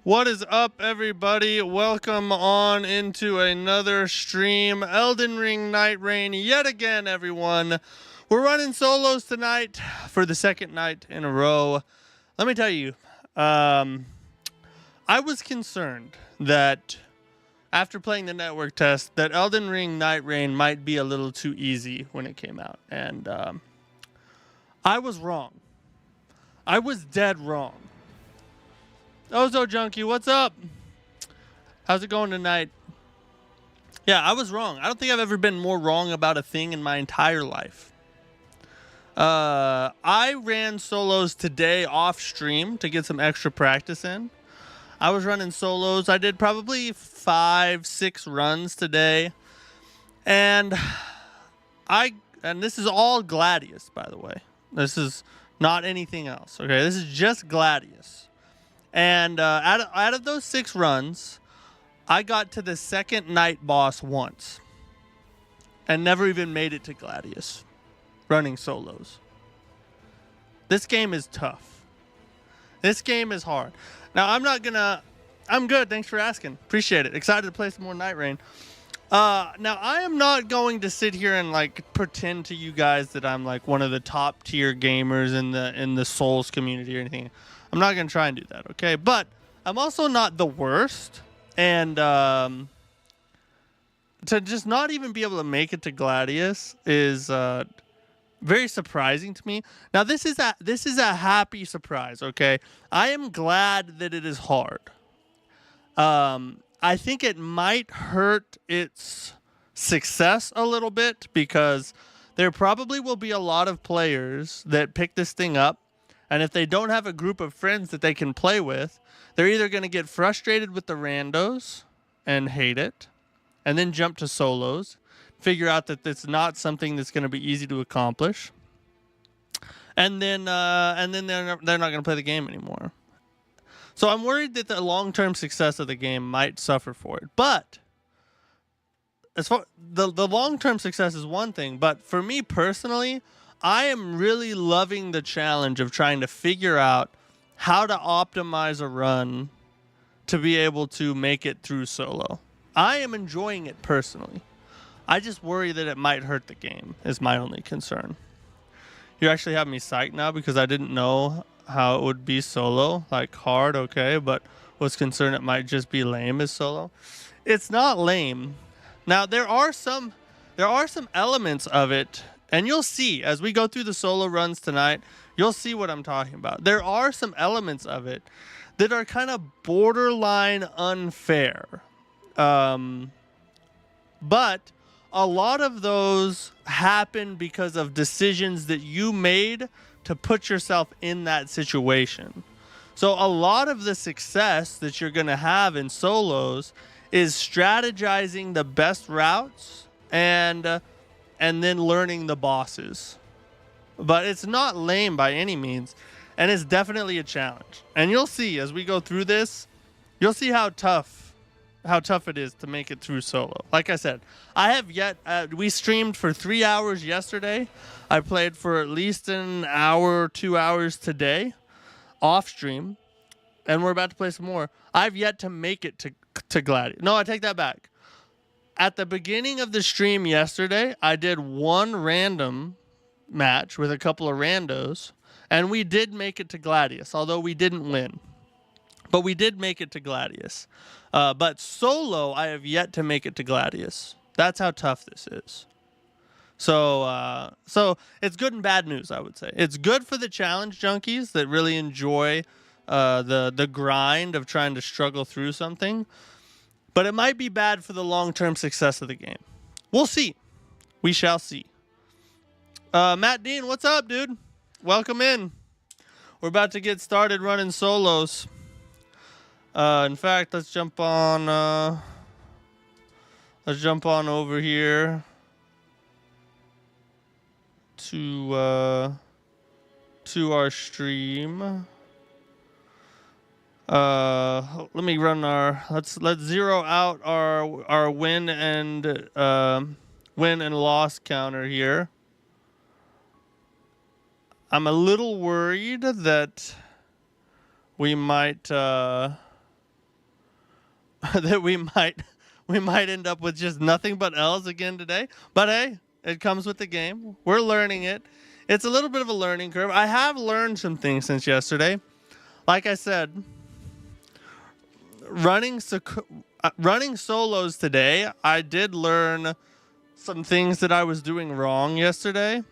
What is up, everybody? Welcome on into another stream. Elden Ring Nightreign yet again, everyone. We're running solos tonight for the second night in a row. Let me tell you, I was concerned that after playing the network test, that Elden Ring Nightreign might be a little too easy when it came out. And I was wrong. I was dead wrong. Ozo Junkie, what's up? How's it going tonight? Yeah, I was wrong. I don't think I've ever been more wrong about a thing in my entire life. I ran solos today off stream to get some extra practice in. I was running solos. I did probably 5-6 runs today. And this is all Gladius, by the way. This is not anything else, okay? This is just Gladius. And out of those 6 runs, I got to the second night boss once. And never even made it to Gladius. Running solos. This game is tough. This game is hard. Now, I'm good. Thanks for asking. Appreciate it. Excited to play some more Nightreign. Now, I am not going to sit here and, pretend to you guys that I'm, one of the top tier gamers in the Souls community or anything. I'm not going to try and do that, okay? But I'm also not the worst. And to just not even be able to make it to Gladius is very surprising to me. Now, this is a happy surprise, okay? I am glad that it is hard. I think it might hurt its success a little bit because there probably will be a lot of players that pick this thing up. And if they don't have a group of friends that they can play with, they're either going to get frustrated with the randos and hate it, and then jump to solos, figure out that it's not something that's going to be easy to accomplish, and then they're not going to play the game anymore. So I'm worried that the long-term success of the game might suffer for it. But as far the long-term success is one thing, but for me personally, I am really loving the challenge of trying to figure out how to optimize a run to be able to make it through solo. I am enjoying it personally. I just worry that it might hurt the game is my only concern. You actually have me psyched now because I didn't know how it would be solo, hard, okay, but was concerned it might just be lame as solo. It's not lame. Now there are some elements of it. And you'll see, as we go through the solo runs tonight, you'll see what I'm talking about. There are some elements of it that are kind of borderline unfair. But a lot of those happen because of decisions that you made to put yourself in that situation. So a lot of the success that you're going to have in solos is strategizing the best routes and then learning the bosses. But it's not lame by any means, and it's definitely a challenge. And you'll see as we go through this, you'll see how tough it is to make it through solo. Like I said, I have yet we streamed for 3 hours yesterday. I played for at least an hour, 2 hours today off stream, and we're about to play some more. I've yet to make it to Gladius. No, I take that back. At the beginning of the stream yesterday, I did one random match with a couple of randos, and we did make it to Gladius, although we didn't win. But we did make it to Gladius. But solo, I have yet to make it to Gladius. That's how tough this is. So it's good and bad news, I would say. It's good for the challenge junkies that really enjoy the grind of trying to struggle through something. But it might be bad for the long-term success of the game. We'll see. We shall see. Matt Dean, what's up, dude? Welcome in. We're about to get started running solos. In fact, let's jump on over here to our stream. Let me run let's zero out our win and loss counter here. I'm a little worried that we might that we might end up with just nothing but L's again today. But hey, it comes with the game. We're learning it. It's a little bit of a learning curve. I have learned some things since yesterday. Like I said, running solos today, I did learn some things that I was doing wrong yesterday.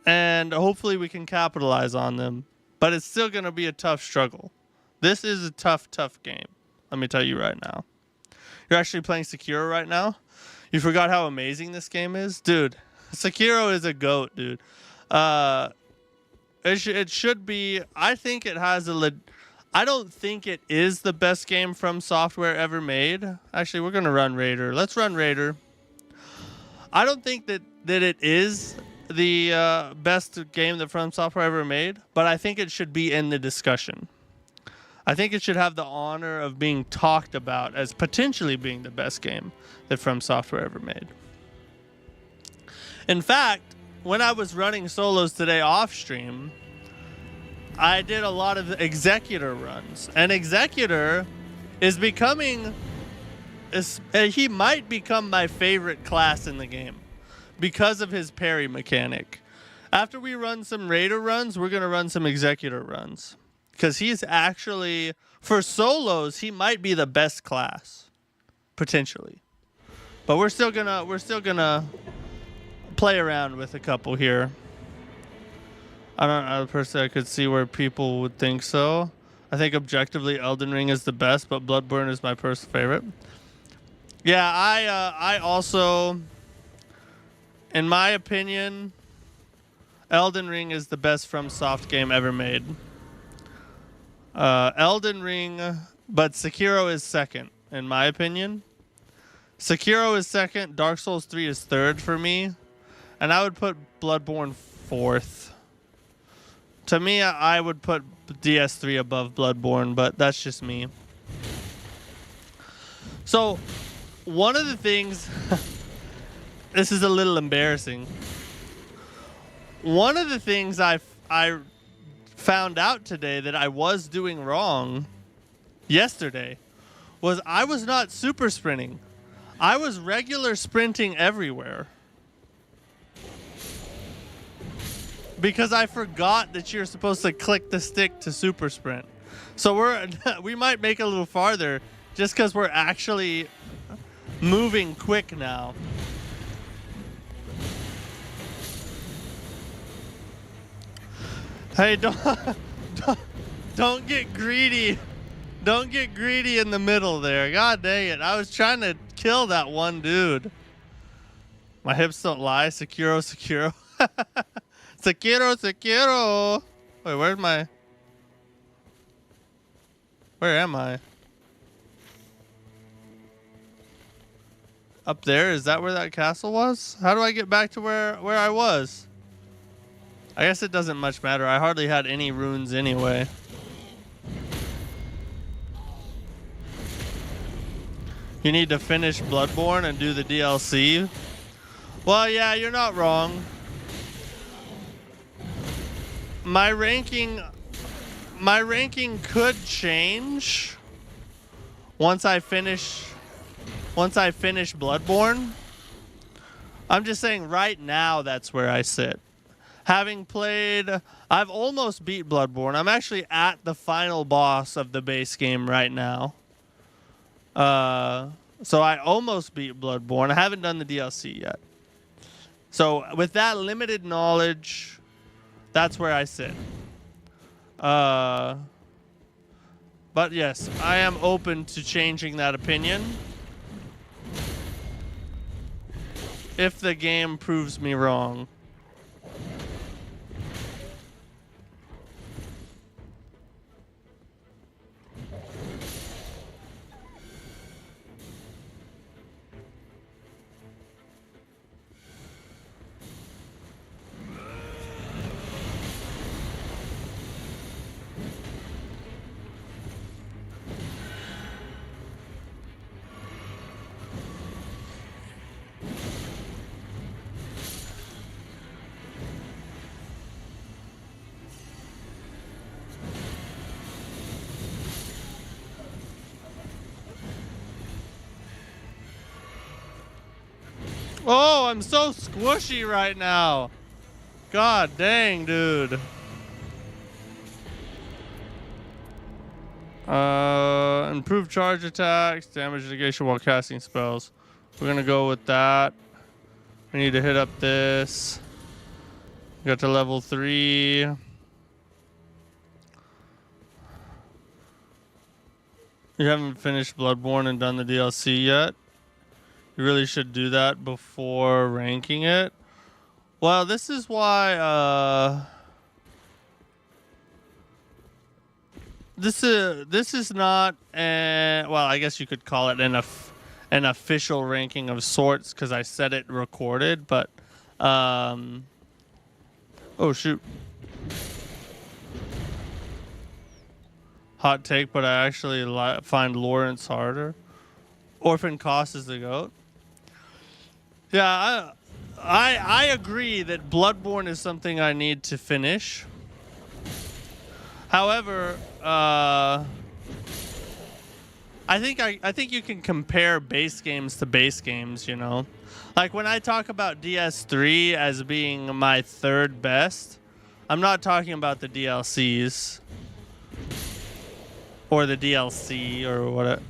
And hopefully we can capitalize on them. But it's still going to be a tough struggle. This is a tough game. Let me tell you right now. You're actually playing Sekiro right now? You forgot how amazing this game is? Dude, Sekiro is a GOAT, dude. It should be... I think it has I don't think it is the best game Fromsoftware ever made. Actually, we're going to run Raider. Let's run Raider. I don't think that it is the best game that Fromsoftware ever made, but I think it should be in the discussion. I think it should have the honor of being talked about as potentially being the best game that Fromsoftware ever made. In fact, when I was running solos today off stream, I did a lot of Executor runs. And Executor is becoming... he might become my favorite class in the game because of his parry mechanic. After we run some Raider runs, we're going to run some Executor runs. Because he's actually, for solos, he might be the best class, potentially. But we're still gonna play around with a couple here. I don't know, personally, I could see where people would think so. I think objectively, Elden Ring is the best, but Bloodborne is my personal favorite. Yeah, I also, in my opinion, Elden Ring is the best FromSoft game ever made. Elden Ring, but Sekiro is second, in my opinion. Sekiro is second, Dark Souls 3 is third for me, and I would put Bloodborne fourth. To me, I would put DS3 above Bloodborne, but that's just me. So, one of the things... this is a little embarrassing. One of the things I found out today that I was doing wrong yesterday was I was not super sprinting. I was regular sprinting everywhere. Because I forgot that you're supposed to click the stick to super sprint. So we might make it a little farther just because we're actually moving quick now. Hey, don't get greedy. Don't get greedy in the middle there. God dang it. I was trying to kill that one dude. My hips don't lie. Sekiro. Sekiro. Wait, where am I? Up there? Is that where that castle was? How do I get back to where I was? I guess it doesn't much matter. I hardly had any runes anyway. You need to finish Bloodborne and do the DLC. Well, yeah, you're not wrong. My ranking could change once I finish Bloodborne. I'm just saying right now that's where I sit. Having played, I've almost beat Bloodborne. I'm actually at the final boss of the base game right now. So I almost beat Bloodborne. I haven't done the DLC yet. So with that limited knowledge, that's where I sit. But yes, I am open to changing that opinion if the game proves me wrong. Oh, I'm so squishy right now. God dang, dude. Improve charge attacks, damage negation while casting spells. We're gonna go with that. We need to hit up this. Got to level 3. You haven't finished Bloodborne and done the DLC yet. You really should do that before ranking it. Well, this is why this is not well, I guess you could call it an official ranking of sorts because I said it recorded, but oh shoot. Hot take, but I actually find Lawrence harder. Orphan Cost is the GOAT. Yeah, I agree that Bloodborne is something I need to finish. However, I think you can compare base games to base games, you know? Like when I talk about DS3 as being my third best, I'm not talking about the DLCs or the DLC or whatever.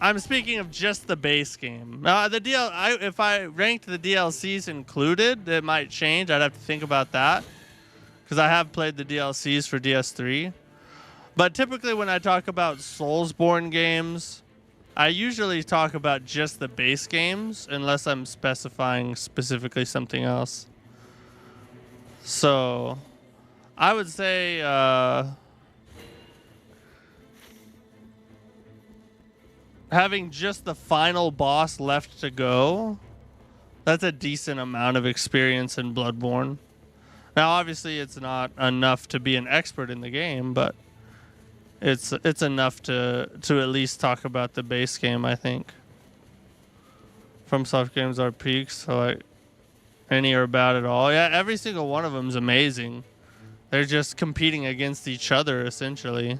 I'm speaking of just the base game. If I ranked the DLCs included, it might change. I'd have to think about that because I have played the DLCs for DS3. But typically when I talk about Soulsborne games, I usually talk about just the base games unless I'm specifying specifically something else. So I would say having just the final boss left to go, that's a decent amount of experience in Bloodborne. Now, obviously, it's not enough to be an expert in the game, but it's enough to at least talk about the base game, I think. FromSoft games are peaks, so like any are bad at all. Yeah, every single one of them is amazing. They're just competing against each other, essentially.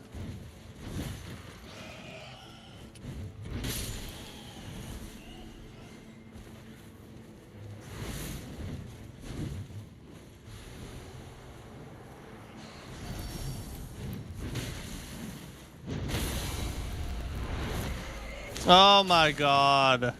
Oh my god.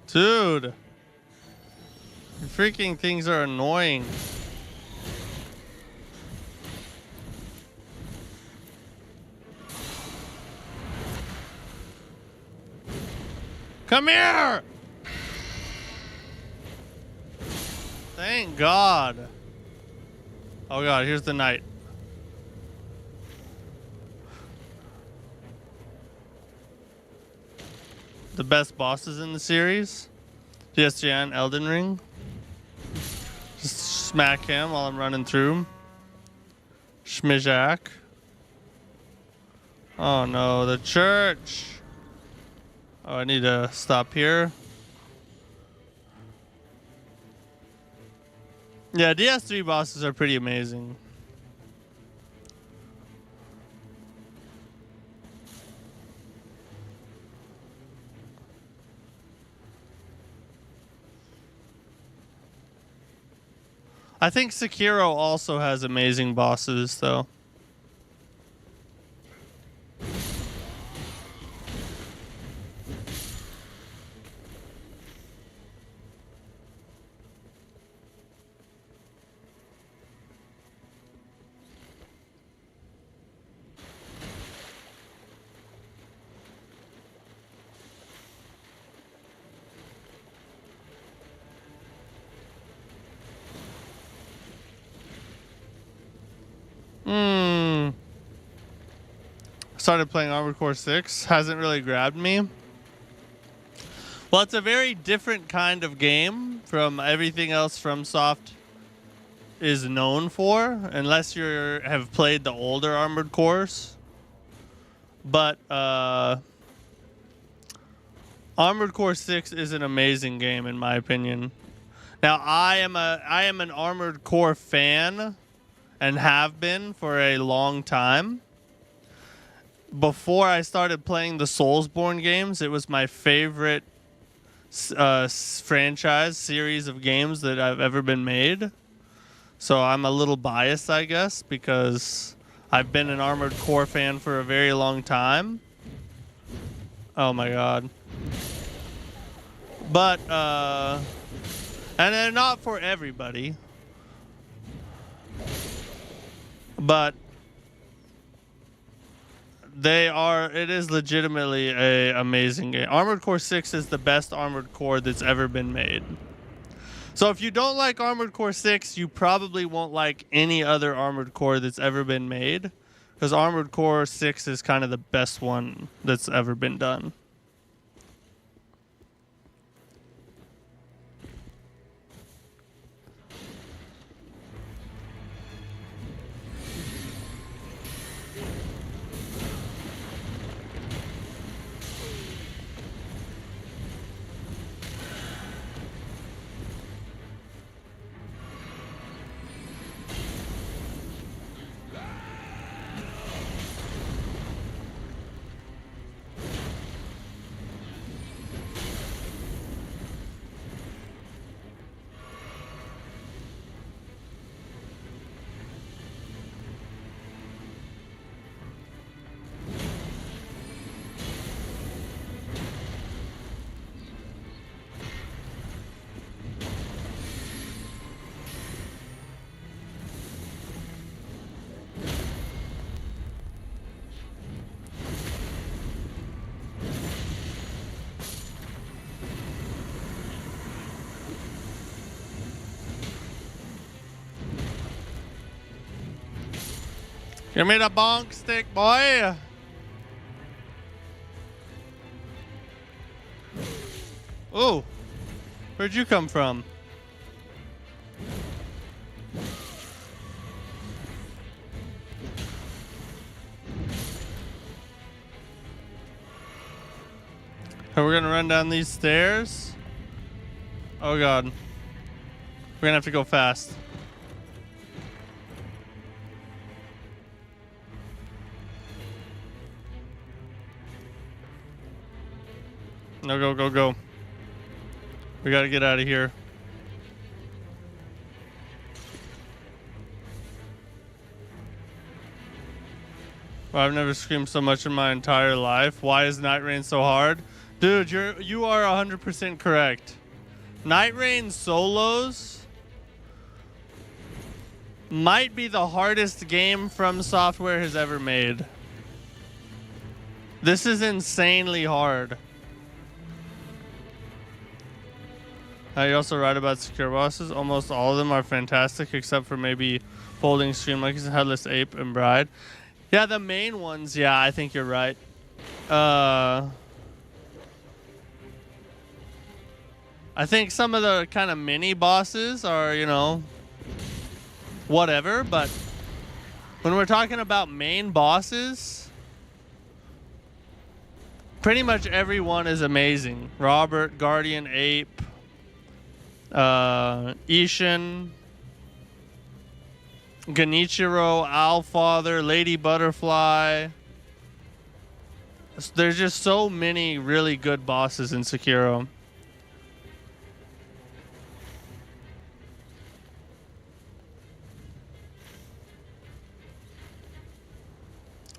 Dude. Freaking things are annoying. Come here! Thank God. Oh God, here's the knight. The best bosses in the series. GSGN, Elden Ring. Just smack him while I'm running through him. Schmizak. Oh no, the church. Oh, I need to stop here. Yeah, DS3 bosses are pretty amazing. I think Sekiro also has amazing bosses, though. Started playing Armored Core 6. Hasn't really grabbed me. Well, it's a very different kind of game from everything else FromSoft is known for, unless you have played the older Armored Cores. But Armored Core 6 is an amazing game in my opinion. Now I am an Armored Core fan and have been for a long time. Before I started playing the Soulsborne games, it was my favorite franchise series of games that I've ever been made. So I'm a little biased, I guess, because I've been an Armored Core fan for a very long time. Oh my god. But, and they're not for everybody. But it is legitimately a amazing game. Armored Core 6 is the best Armored Core that's ever been made. So if you don't like Armored Core 6, you probably won't like any other Armored Core that's ever been made. Because Armored Core 6 is kind of the best one that's ever been done. Give me the bonk stick, boy. Ooh, where'd you come from? Are we gonna run down these stairs? Oh god. We're gonna have to go fast. No, go, go, go. We gotta get out of here. Well, I've never screamed so much in my entire life. Why is Nightreign so hard? Dude, you are 100% correct. Nightreign solos might be the hardest game Fromsoftware has ever made. This is insanely hard. You're also right about secure bosses. Almost all of them are fantastic, except for maybe Folding Stream Monkeys, Headless Ape, and Bride. Yeah, the main ones, yeah, I think you're right. I think some of the kind of mini bosses are, you know, whatever, but when we're talking about main bosses, pretty much everyone is amazing. Robert, Guardian Ape, Ishin, Genichiro, Owlfather, Lady Butterfly. There's just so many really good bosses in Sekiro.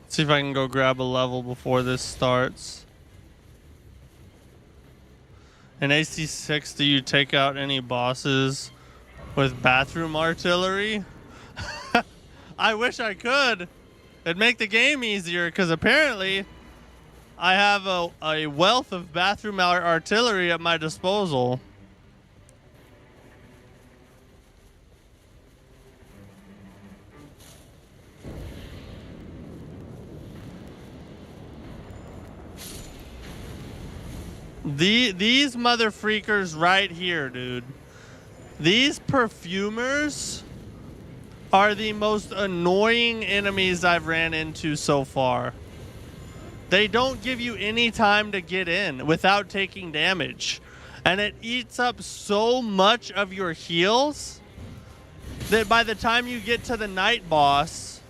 Let's see if I can go grab a level before this starts. In AC6, do you take out any bosses with bathroom artillery? I wish I could. It'd make the game easier, because apparently I have a wealth of bathroom artillery at my disposal. These mother freakers right here, dude. These perfumers are the most annoying enemies I've ran into so far. They don't give you any time to get in without taking damage. And it eats up so much of your heals that by the time you get to the night boss,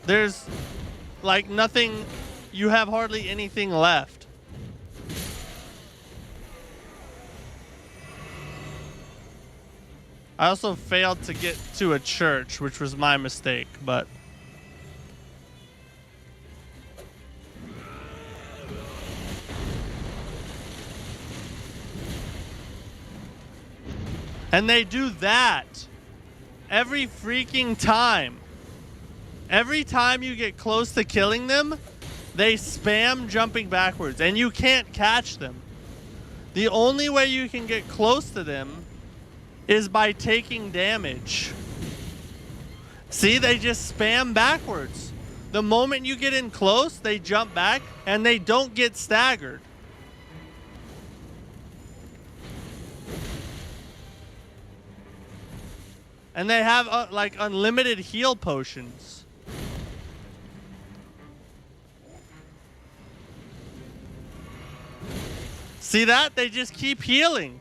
there's like nothing, you have hardly anything left. I also failed to get to a church, which was my mistake, but and they do that every freaking time. Every time you get close to killing them, they spam jumping backwards, and you can't catch them. The only way you can get close to them is by taking damage. See, they just spam backwards. The moment you get in close, they jump back, and they don't get staggered. And they have like unlimited heal potions. See that? They just keep healing.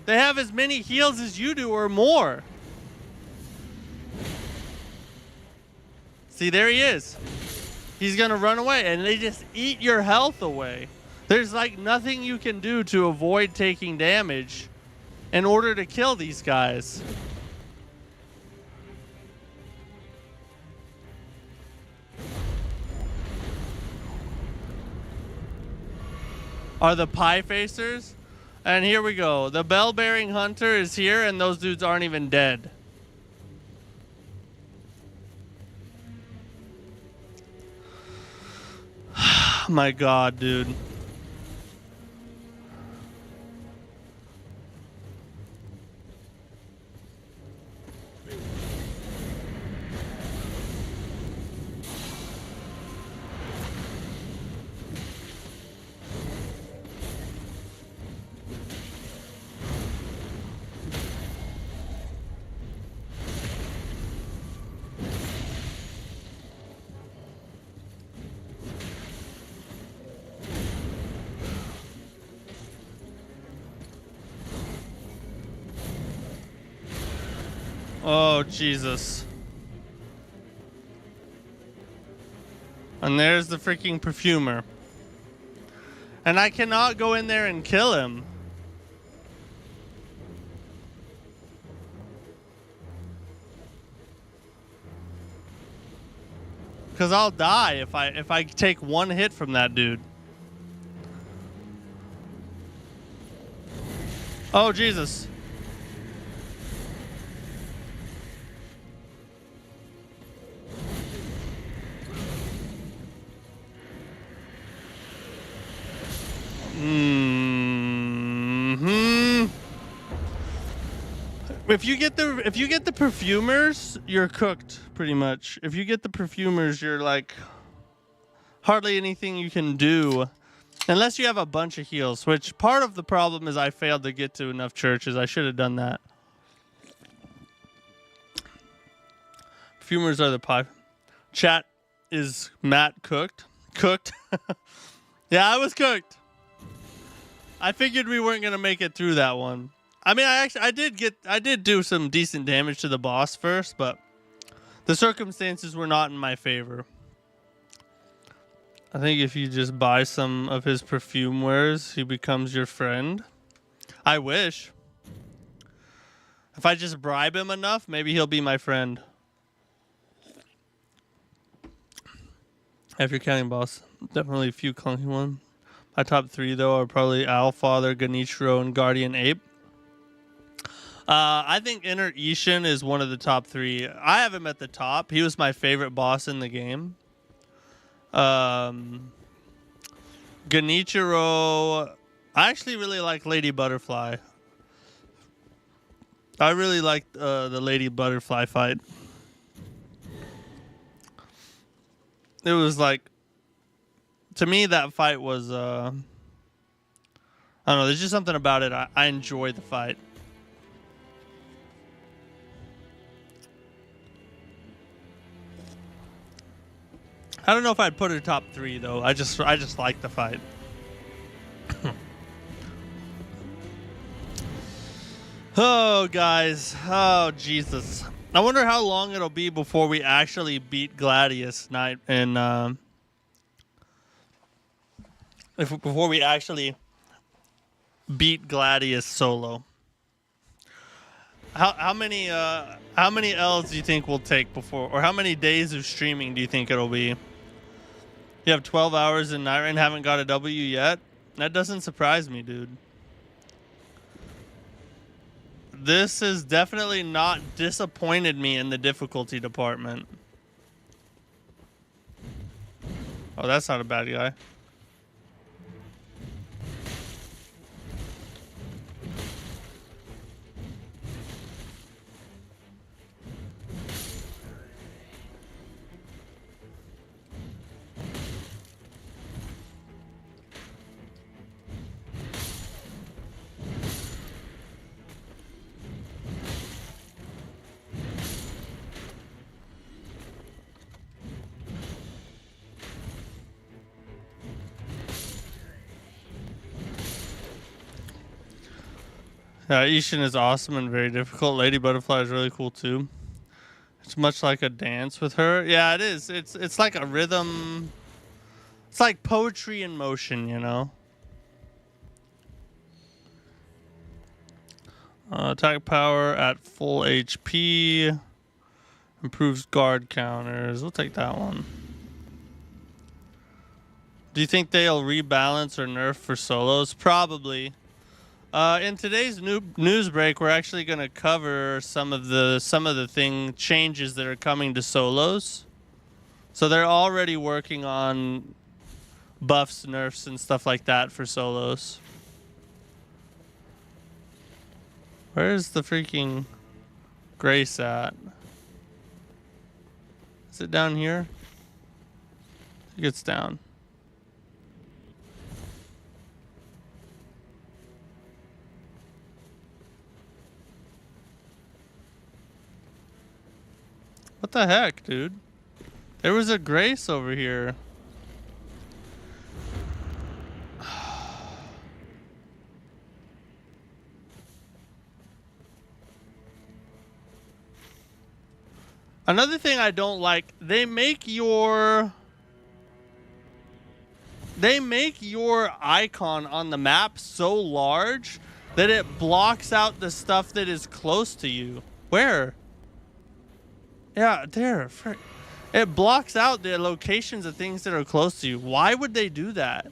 They have as many heals as you do or more. See, there he is. He's gonna run away, and they just eat your health away. There's like nothing you can do to avoid taking damage in order to kill these guys. Are the pie facers? And here we go. The bell-bearing hunter is here, and those dudes aren't even dead. My God, dude. Oh, Jesus. And there's the freaking perfumer. And I cannot go in there and kill him. Because I'll die if I take one hit from that dude. Oh, Jesus. If you get the perfumers, you're cooked pretty much. If you get the perfumers, you're like hardly anything you can do unless you have a bunch of heals, which part of the problem is I failed to get to enough churches. I should have done that. Perfumers are the pie. Chat, is Matt cooked? Cooked? Yeah, I was cooked. I figured we weren't gonna make it through that one. I mean, I did do some decent damage to the boss first, but the circumstances were not in my favor. I think if you just buy some of his perfume wares, he becomes your friend. I wish. If I just bribe him enough, maybe he'll be my friend. If you're counting boss, definitely a few clunky ones. My top three, though, are probably Owlfather, Genichiro, and Guardian Ape. I think Inner Ishin is one of the top three. I have him at the top. He was my favorite boss in the game. Genichiro, I actually really like Lady Butterfly. I really liked the Lady Butterfly fight. It was like, to me, that fight was, I don't know, there's just something about it. I enjoy the fight. I don't know if I'd put her top 3 though. I just like the fight. Oh, guys. Oh, Jesus. I wonder how long it'll be before we actually beat Gladius Night and before we actually beat Gladius solo. How many L's do you think we'll take before, or how many days of streaming do you think it'll be? You have 12 hours in Nightreign, haven't got a W yet? That doesn't surprise me, dude. This has definitely not disappointed me in the difficulty department. Oh, that's not a bad guy. Ishin is awesome and very difficult. Lady Butterfly is really cool too. It's much like a dance with her. Yeah, it is. It's like a rhythm. It's like poetry in motion, you know. Attack power at full HP. Improves guard counters. We'll take that one. Do you think they'll rebalance or nerf for solos? Probably. In today's news break, we're actually going to cover some of the changes that are coming to solos. So they're already working on buffs, nerfs, and stuff like that for solos. Where's the freaking Grace at? Is it down here? I think it's down. What the heck, dude? There was a Grace over here. Another thing I don't like, they make your icon on the map so large that it blocks out the stuff that is close to you. Where? Yeah, there. It blocks out the locations of things that are close to you. Why would they do that?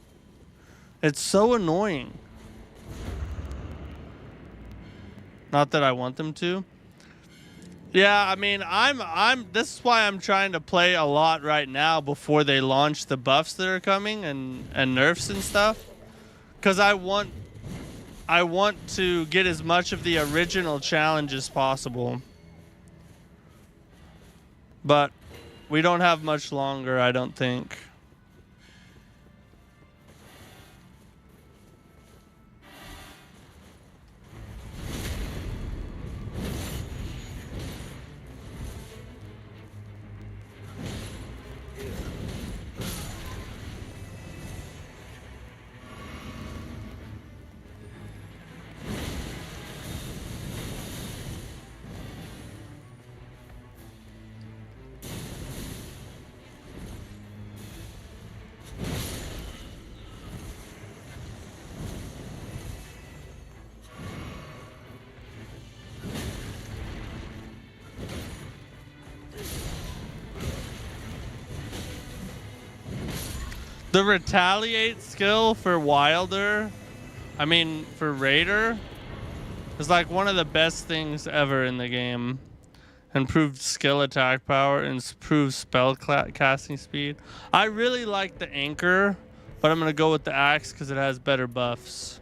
It's so annoying. Not that I want them to. Yeah, I mean, this is why I'm trying to play a lot right now before they launch the buffs that are coming and nerfs and stuff. Cuz I want to get as much of the original challenge as possible. But we don't have much longer, I don't think. The retaliate skill for Wilder, I mean for Raider, is like one of the best things ever in the game. Improved skill attack power, improved spell casting speed. I really like the anchor, but I'm going to go with the axe because it has better buffs.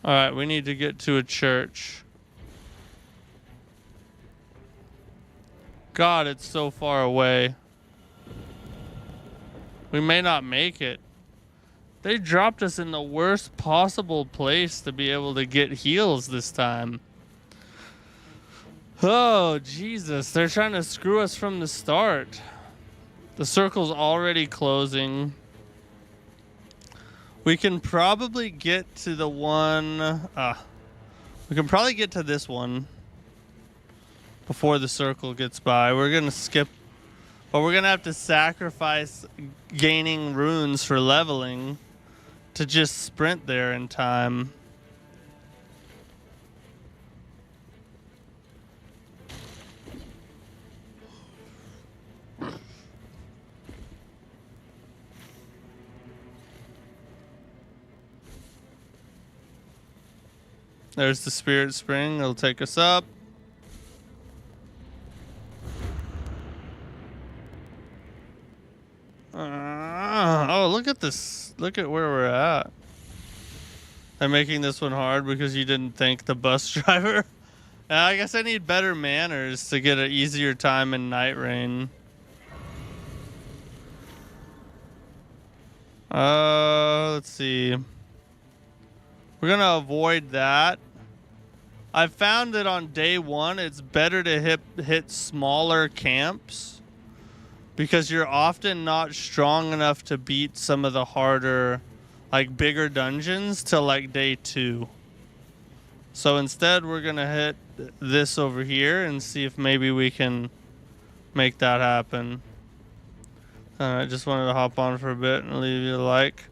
All right, we need to get to a church. God, it's so far away. We may not make it. They dropped us in the worst possible place to be able to get heals this time. Oh, Jesus. They're trying to screw us from the start. The circle's already closing. We can probably get to the one... we can probably get to this one before the circle gets by. We're going to skip... But we're going to have to sacrifice gaining runes for leveling to just sprint there in time. There's the Spirit Spring. It'll take us up. Oh, look at this. Look at where we're at. They're making this one hard because you didn't thank the bus driver. I guess I need better manners to get an easier time in Nightreign. Let's see. We're going to avoid that. I found that on day one, it's better to hit smaller camps because you're often not strong enough to beat some of the harder, like bigger dungeons till like day 2. So instead, we're going to hit this over here and see if maybe we can make that happen. I just wanted to hop on for a bit and leave you a like.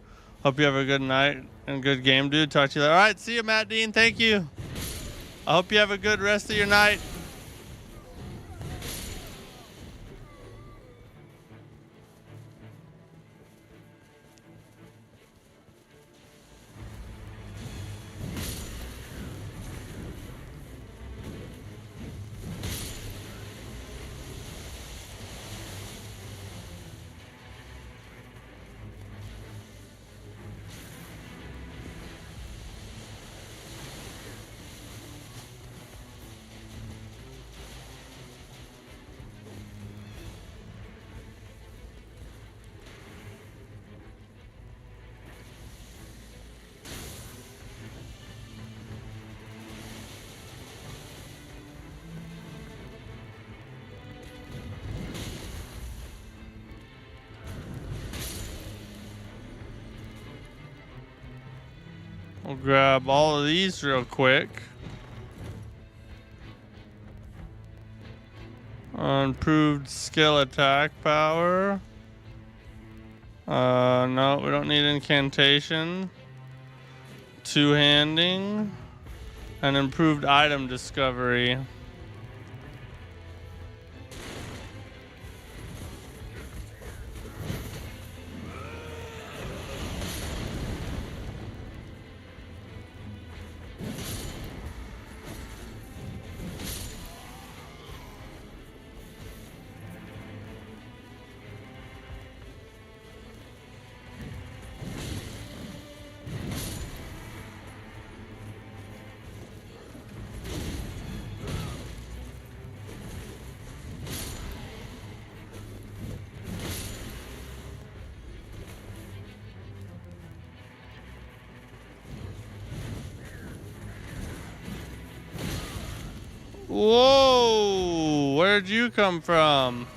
Hope you have a good night and good game, dude. Talk to you later. All right, see you, Matt Dean. Thank you. I hope you have a good rest of your night. We'll grab all of these real quick. Improved skill attack power. No, we don't need incantation. Two-handing. And improved item discovery. Whoa! Where'd you come from?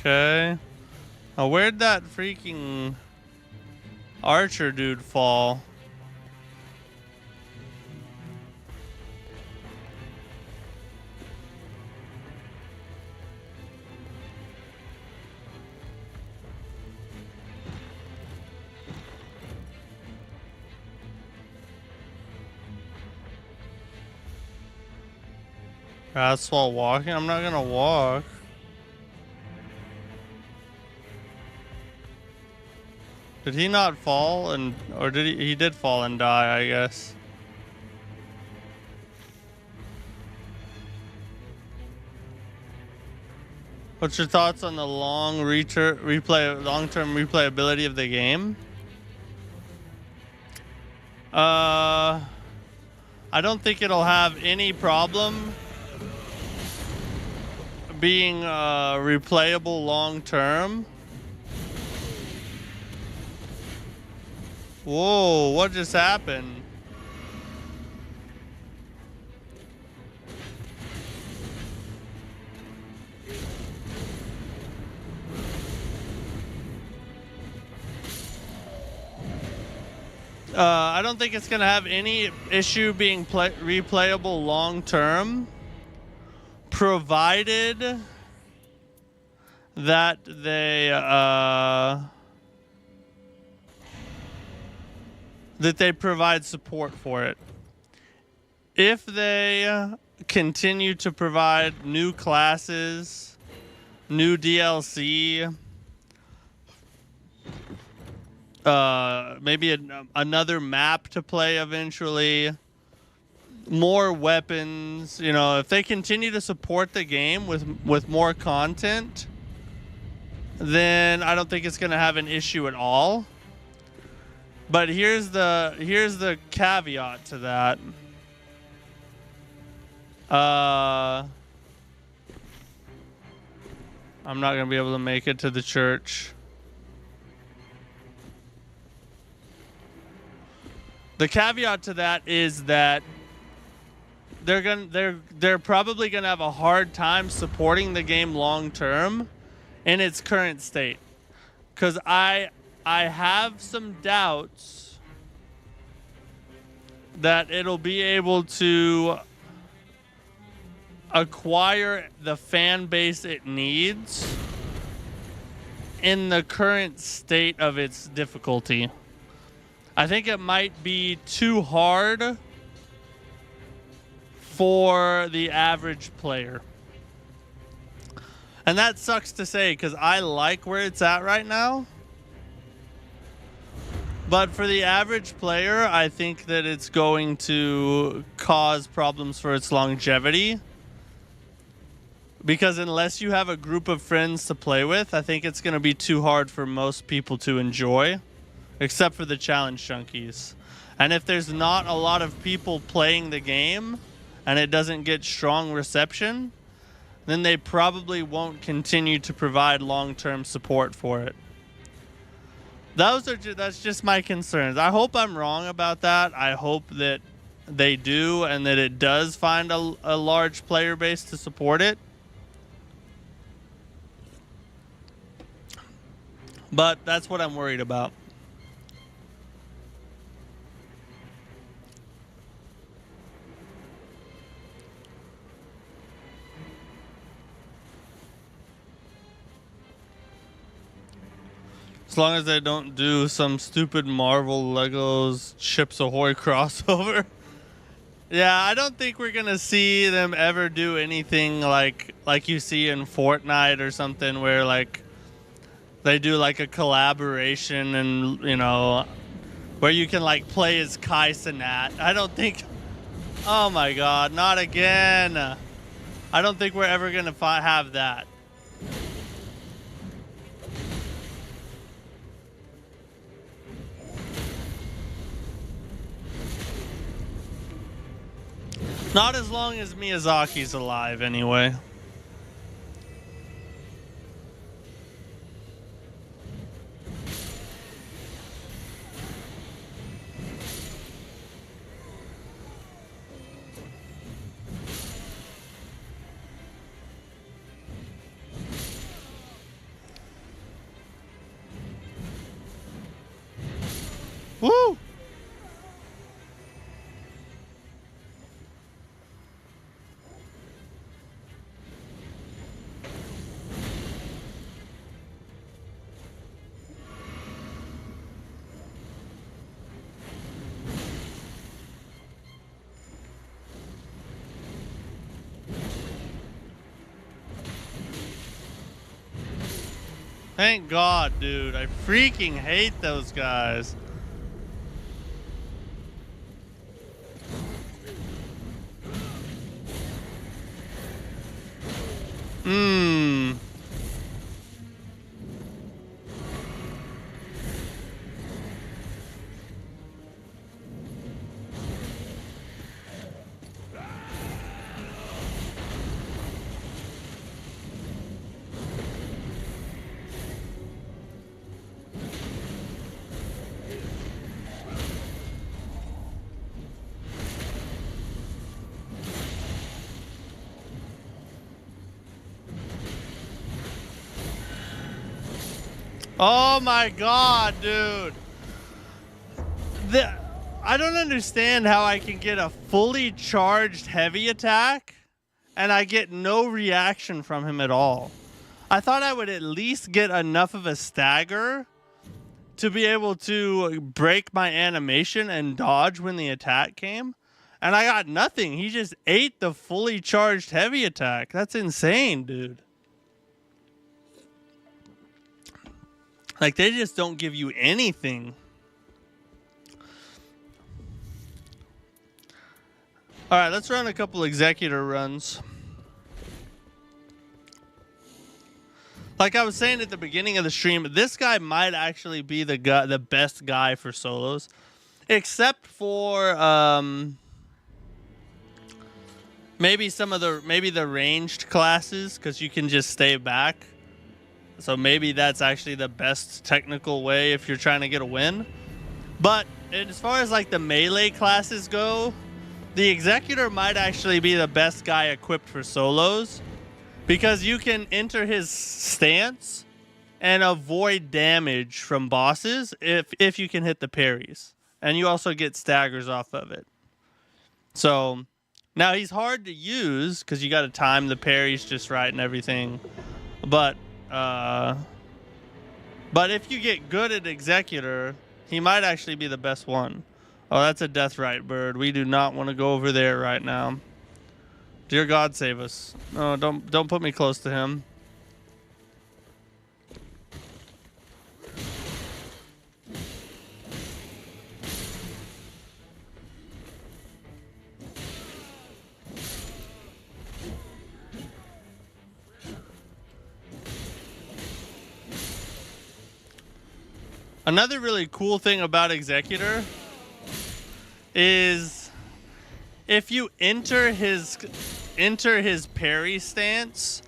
Okay. Now, where'd that freaking archer dude fall? That's while walking? I'm not gonna walk. Did he not fall and, or did he? He did fall and die, I guess. What's your thoughts on the long-term replayability of the game? I don't think it'll have any problem being replayable long-term. Whoa, what just happened? I don't think it's gonna have any issue being replayable long term, provided that they provide support for it. If they continue to provide new classes, new DLC, maybe another map to play eventually, more weapons, you know, if they continue to support the game with more content, then I don't think it's going to have an issue at all. But here's the caveat to that. I'm not going to be able to make it to the church. The caveat to that is that they're probably gonna have a hard time supporting the game long term in its current state, because I have some doubts that it'll be able to acquire the fan base it needs in the current state of its difficulty. I think it might be too hard for the average player. And that sucks to say, because I like where it's at right now. But for the average player, I think that it's going to cause problems for its longevity. Because unless you have a group of friends to play with, I think it's going to be too hard for most people to enjoy. Except for the challenge junkies. And if there's not a lot of people playing the game and it doesn't get strong reception, then they probably won't continue to provide long-term support for it. That's just my concerns. I hope I'm wrong about that. I hope that they do and that it does find a large player base to support it. But that's what I'm worried about. As long as they don't do some stupid Marvel Legos Chips Ahoy crossover. Yeah, I don't think we're gonna see them ever do anything like you see in Fortnite or something, where like they do like a collaboration and, you know, where you can like play as Kai Cenat. I don't think. Oh my God, not again! I don't think we're ever gonna have that. Not as long as Miyazaki's alive, anyway. Woo! Thank God, dude. I freaking hate those guys. Mmm. Oh my God, dude. I don't understand how I can get a fully charged heavy attack and I get no reaction from him at all. I thought I would at least get enough of a stagger to be able to break my animation and dodge when the attack came. And I got nothing. He just ate the fully charged heavy attack. That's insane, dude. Like, they just don't give you anything. All right, let's run a couple executor runs. Like I was saying at the beginning of the stream, this guy might actually be the best guy for solos, except for maybe the ranged classes, because you can just stay back. So maybe that's actually the best technical way if you're trying to get a win. But as far as like the melee classes go, the Executor might actually be the best guy equipped for solos, because you can enter his stance and avoid damage from bosses if you can hit the parries. And you also get staggers off of it. So now he's hard to use because you got to time the parries just right and everything. But if you get good at Executor, he might actually be the best one. Oh, that's a death right bird. We do not want to go over there right now. Dear God, save us. No, don't put me close to him. Another really cool thing about Executor is if you enter his parry stance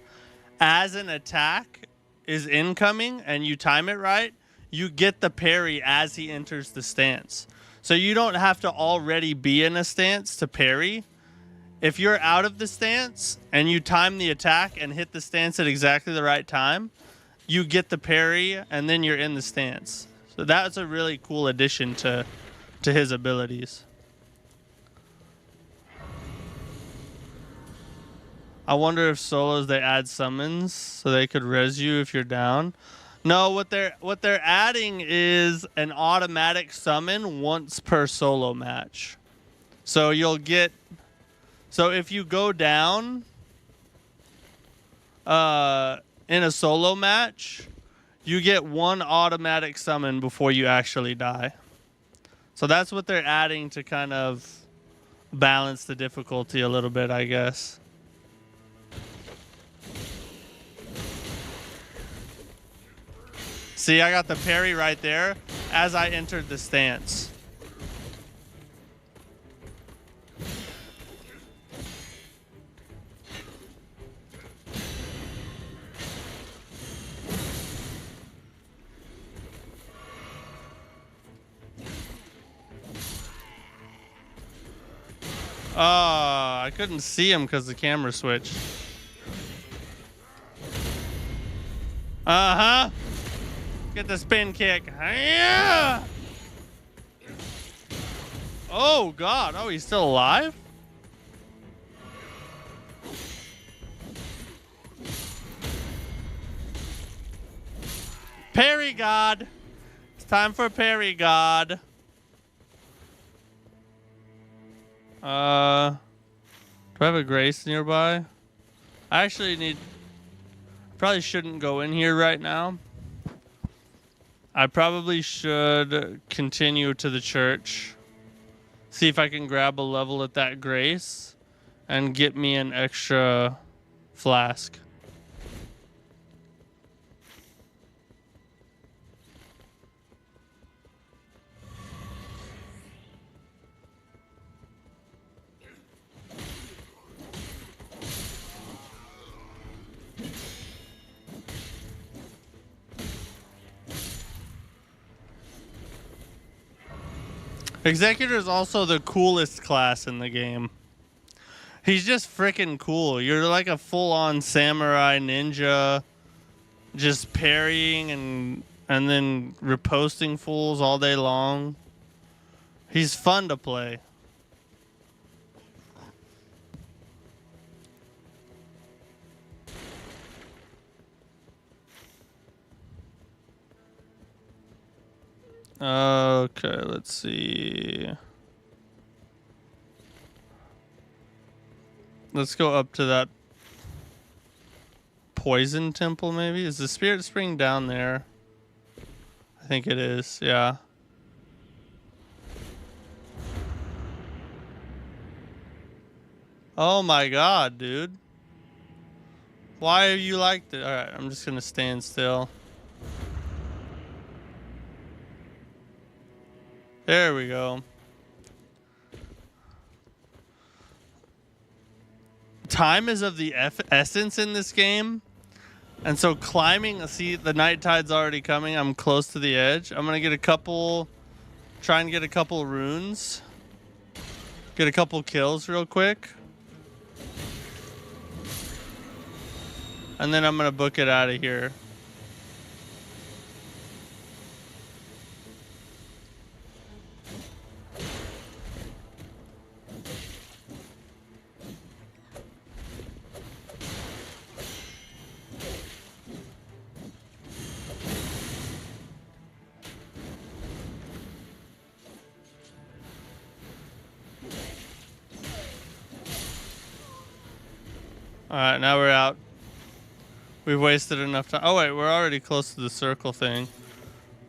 as an attack is incoming and you time it right, you get the parry as he enters the stance. So you don't have to already be in a stance to parry. If you're out of the stance and you time the attack and hit the stance at exactly the right time, you get the parry and then you're in the stance. So that's a really cool addition to his abilities. I wonder if solos they add summons so they could res you if you're down. No, what they're adding is an automatic summon once per solo match. So if you go down in a solo match, you get one automatic summon before you actually die. So that's what they're adding to kind of balance the difficulty a little bit, I guess. See, I got the parry right there as I entered the stance. I couldn't see him because the camera switched. Uh-huh. Get the spin kick. Yeah. Oh, God. Oh, he's still alive? Parry God. It's time for parry God. Do I have a Grace nearby? I actually probably shouldn't go in here right now. I probably should continue to the church. See if I can grab a level at that grace and get me an extra flask. Executor is also the coolest class in the game. He's just freaking cool. You're like a full-on samurai ninja, just parrying and then riposting fools all day long. He's fun to play. Okay, let's see. Let's go up to that poison temple, maybe? Is the spirit spring down there? I think it is, yeah. Oh my god, dude. Why are you like that? Alright, I'm just gonna stand still. There we go. Time is of the essence in this game. And so climbing, see the night tide's already coming. I'm close to the edge. I'm going to get a couple, try and get a couple runes. Get a couple kills real quick. And then I'm going to book it out of here. Alright, now we're out. We've wasted enough time. Oh wait, we're already close to the circle thing.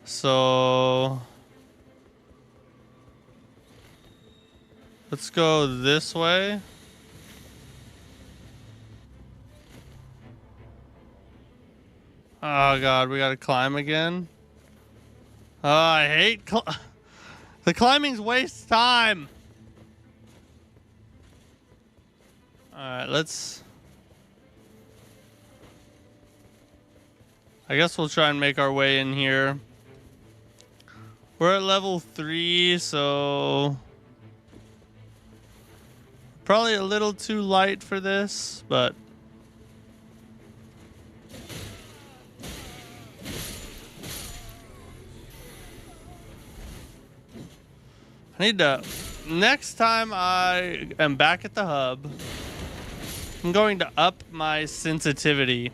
So let's go this way. Oh god, we gotta climb again. Oh, I hate the climbing's waste time. Alright, let's... I guess we'll try and make our way in here. We're at level 3, so... probably a little too light for this, but... I need to... Next time I am back at the hub, I'm going to up my sensitivity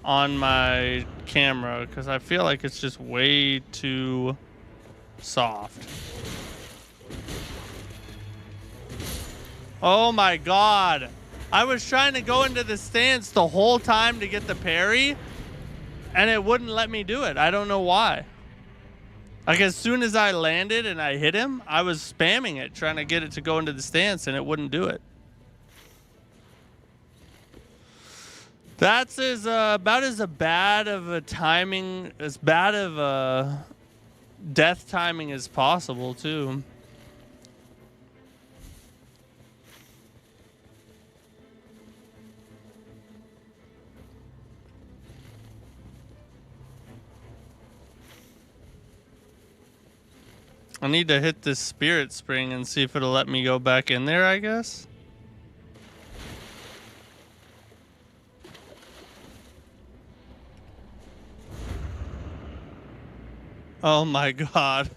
on my camera because I feel like it's just way too soft. Oh my god. I was trying to go into the stance the whole time to get the parry and it wouldn't let me do it. I don't know why. Like as soon as I landed and I hit him, I was spamming it trying to get it to go into the stance and it wouldn't do it. That's about as bad of a timing, as bad of a death timing as possible, too. I need to hit this spirit spring and see if it'll let me go back in there, I guess. Oh my god.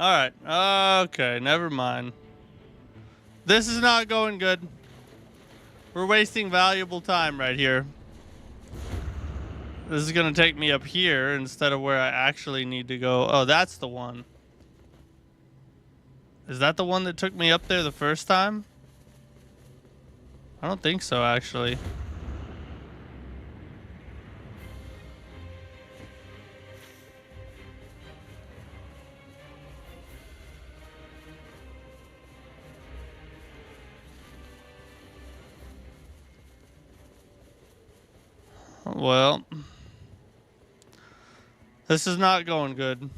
Alright. Okay, never mind. This is not going good. We're wasting valuable time right here. This is going to take me up here instead of where I actually need to go. Oh, that's the one. Is that the one that took me up there the first time? I don't think so, actually. Well, this is not going good.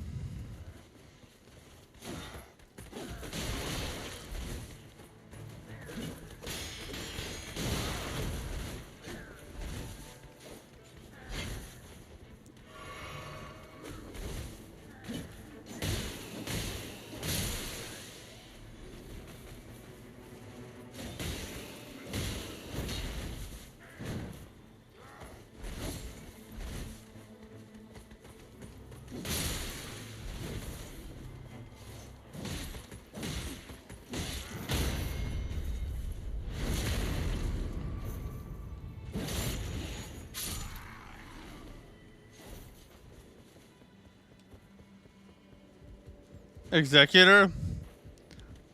Executor?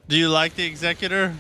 Do you like the Executor?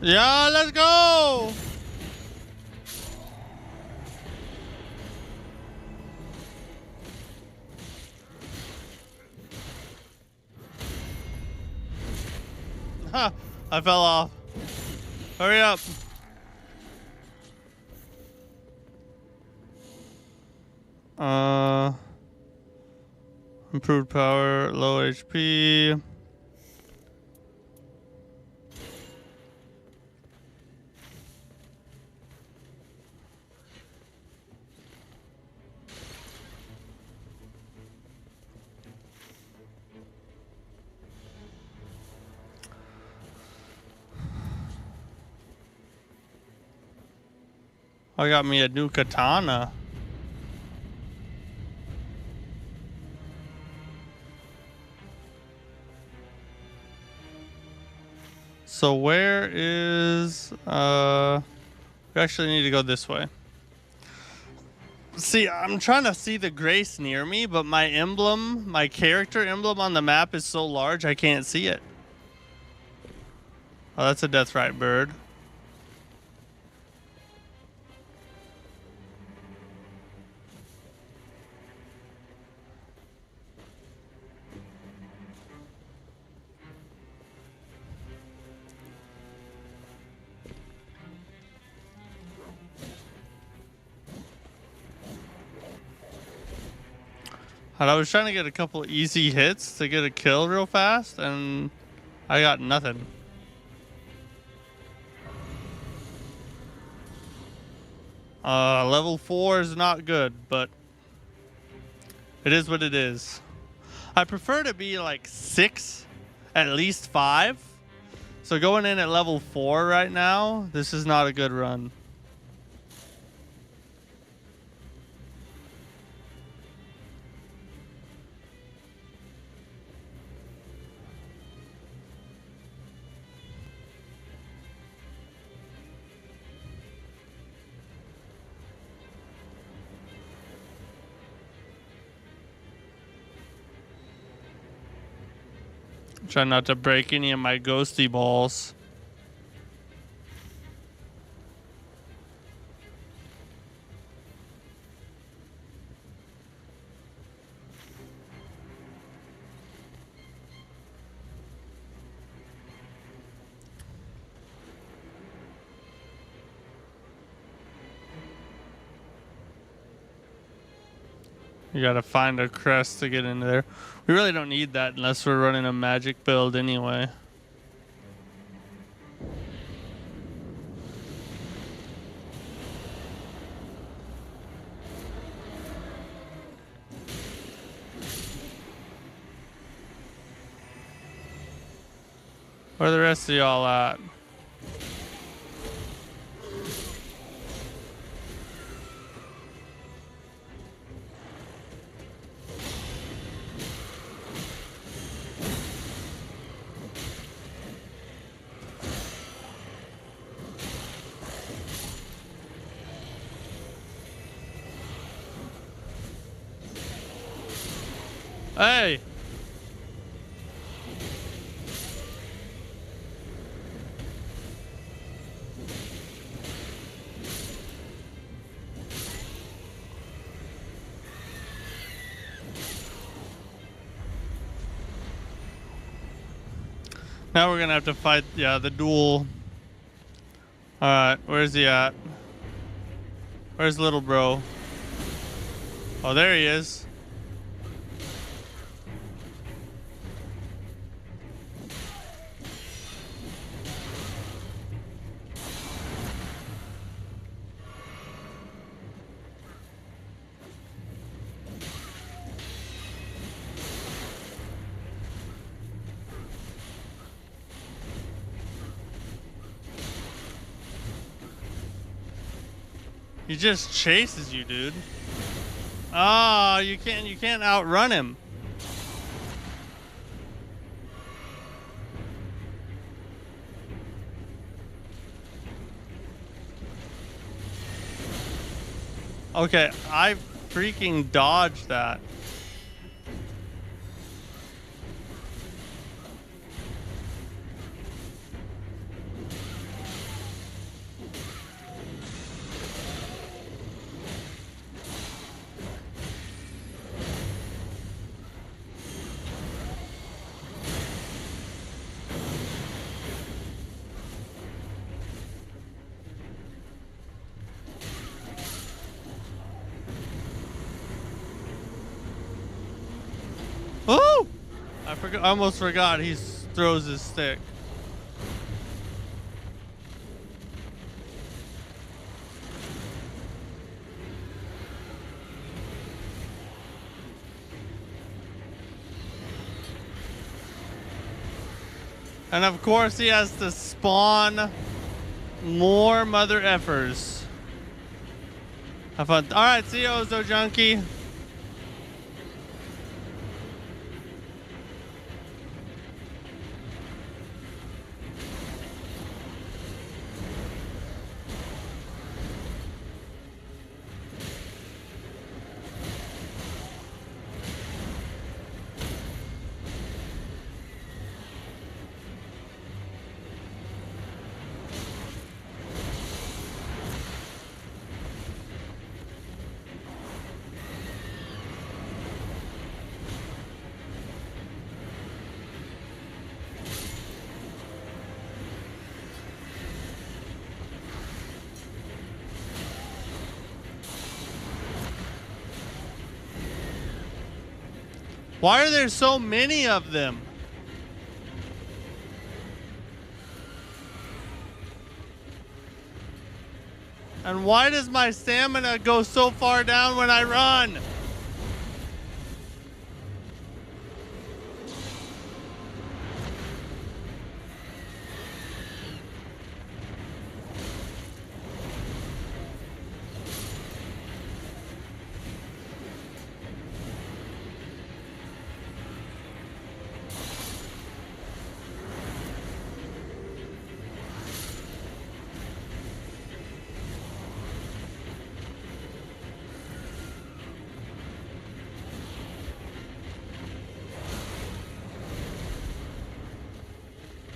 Yeah, let's go! Ha! I fell off. Hurry up. Improved power, low HP. I got me a new katana. So where is we actually need to go this way. See, I'm trying to see the grace near me, but my emblem, my character emblem on the map is so large I can't see it. Oh, that's a deathrite bird. And I was trying to get a couple easy hits to get a kill real fast, and I got nothing. Level 4 is not good, but it is what it is. I prefer to be like 6, at least 5. So going in at level 4 right now, this is not a good run. Try not to break any of my ghosty balls. You gotta find a crest to get into there. We really don't need that unless we're running a magic build anyway. Where are the rest of y'all at? Hey! Now we're gonna have to fight, yeah, the duel. Alright, where's he at? Where's little bro? Oh, there he is. He just chases you, dude. Oh, you can't outrun him. Okay, I freaking dodged that. Oh! I almost forgot he throws his stick. And of course he has to spawn more mother effers. Have fun. Alright, see you, Ozo Junkie. Why are there so many of them? And why does my stamina go so far down when I run?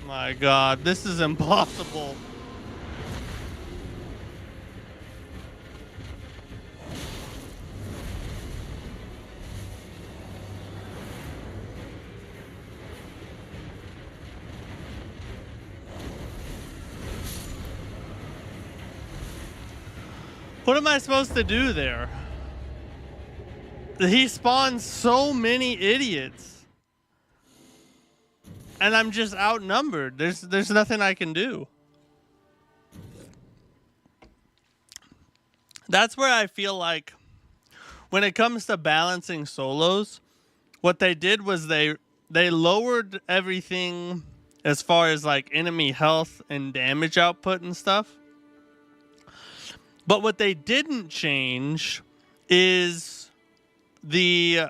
My God, this is impossible. What am I supposed to do there? he spawns so many idiots. And I'm just outnumbered. There's nothing I can do. That's where I feel like when it comes to balancing solos, what they did was they lowered everything as far as like enemy health and damage output and stuff. But what they didn't change is the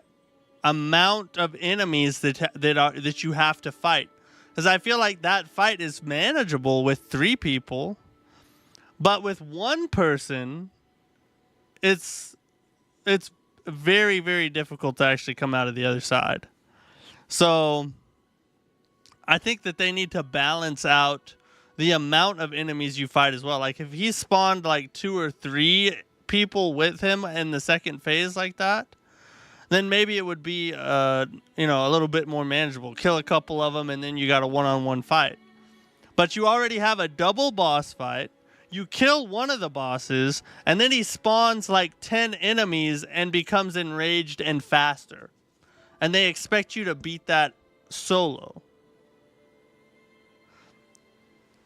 amount of enemies that you have to fight. Because I feel like that fight is manageable with 3 people, but with 1 person, it's very, very difficult to actually come out of the other side. So I think that they need to balance out the amount of enemies you fight as well. Like if he spawned like 2 or 3 people with him in the second phase like that, then maybe it would be a little bit more manageable. Kill a couple of them and then you got a one-on-one fight. But you already have a double boss fight. You kill one of the bosses and then he spawns like 10 enemies and becomes enraged and faster. And they expect you to beat that solo.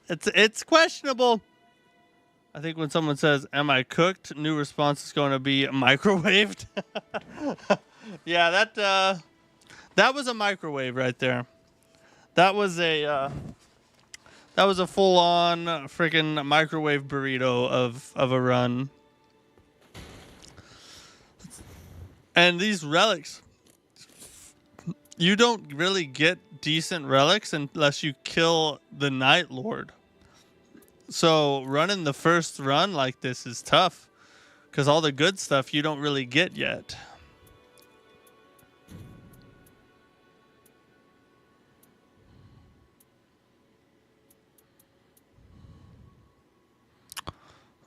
It's questionable. I think when someone says, "Am I cooked?" new response is going to be microwaved. Yeah, that was a microwave right there. That was a full-on freaking microwave burrito of a run. And these relics, you don't really get decent relics unless you kill the Night Lord. So running the first run like this is tough because all the good stuff you don't really get yet.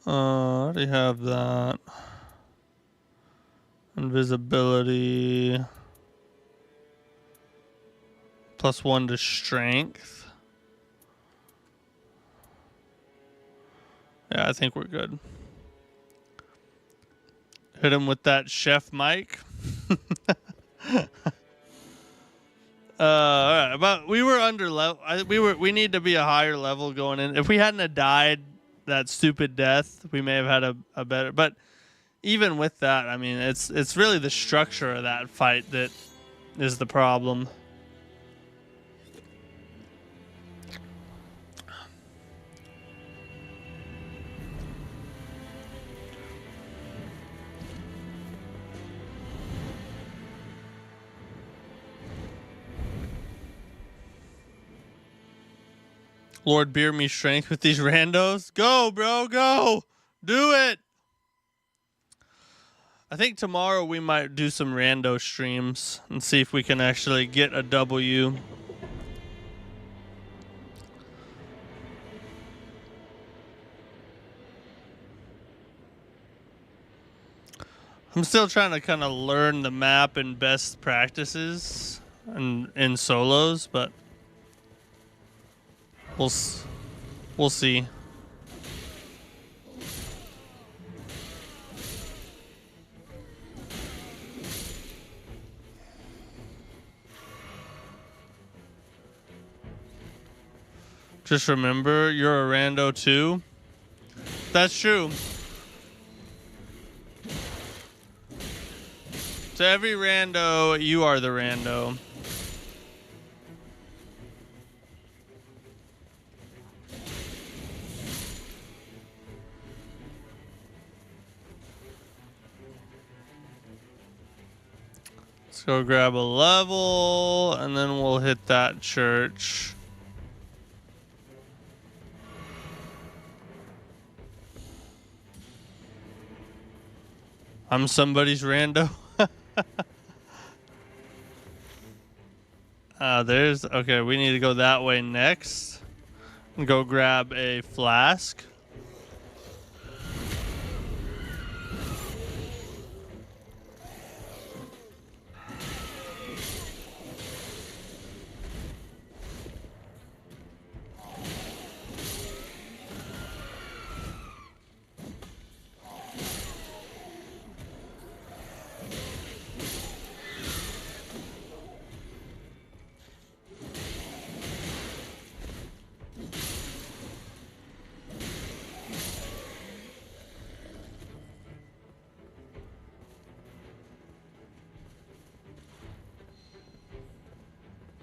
I already have that. Invisibility. +1 to strength. Yeah, I think we're good. Hit him with that chef mic. All right, but we were under level. We need to be a higher level going in. If we hadn't have died that stupid death, we may have had a better. But even with that, I mean, it's really the structure of that fight that is the problem. Lord, beer me strength with these randos. Go, bro, go. Do it. I think tomorrow we might do some rando streams and see if we can actually get a W. I'm still trying to kind of learn the map and best practices and in solos, but we'll see. Just remember, you're a rando too. That's true. To every rando, you are the rando. Let's go grab a level, and then we'll hit that church. I'm somebody's rando. Okay, we need to go that way next. And go grab a flask.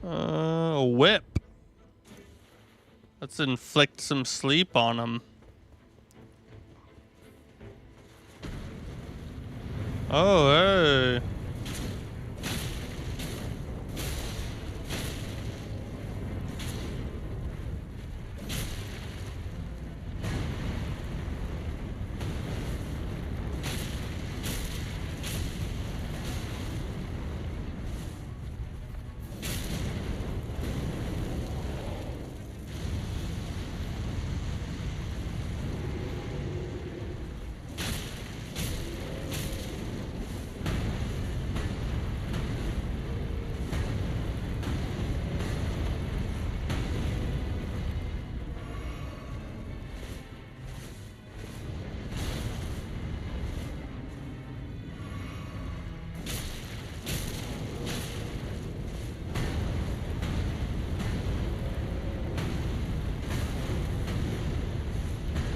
A whip. Let's inflict some sleep on him. Oh, hey.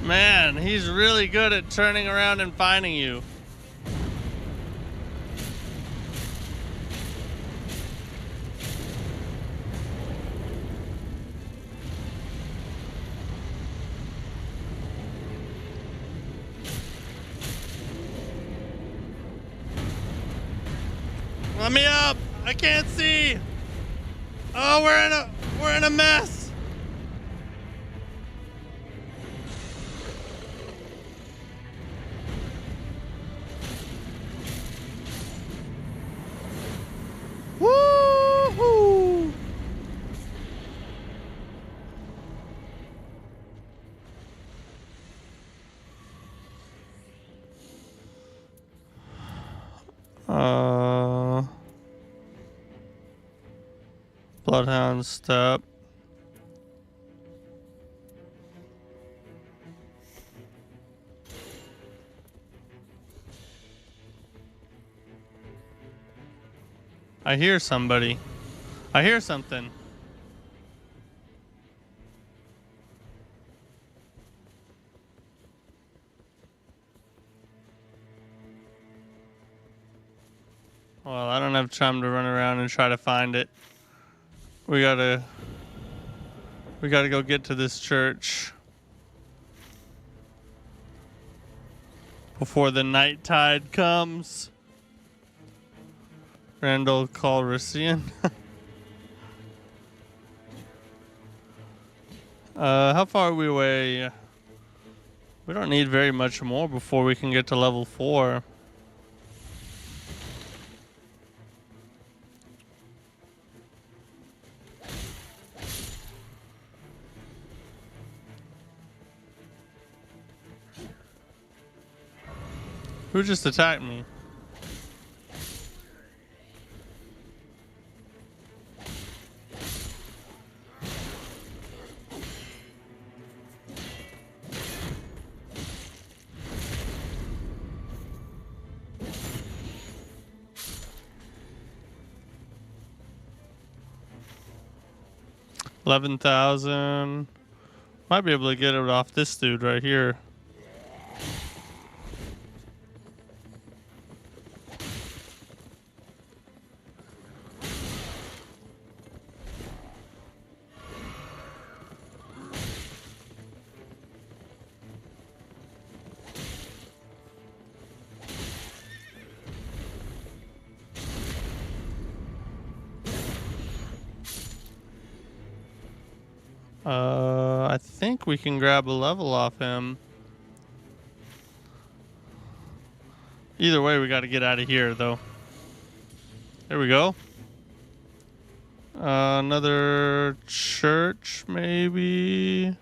Man, he's really good at turning around and finding you. Let me up! I can't see! Oh, we're in a mess! Woo-hoo! Bloodhound step. I hear somebody. I hear something. Well, I don't have time to run around and try to find it. We gotta go get to this church before the night tide comes. Randall Calrissian. How far are we away? We don't need very much more before we can get to level 4. Who just attacked me? $11,000. Might be able to get it off this dude right here. I think we can grab a level off him. Either way, we got to get out of here, though. There we go. Another church, maybe.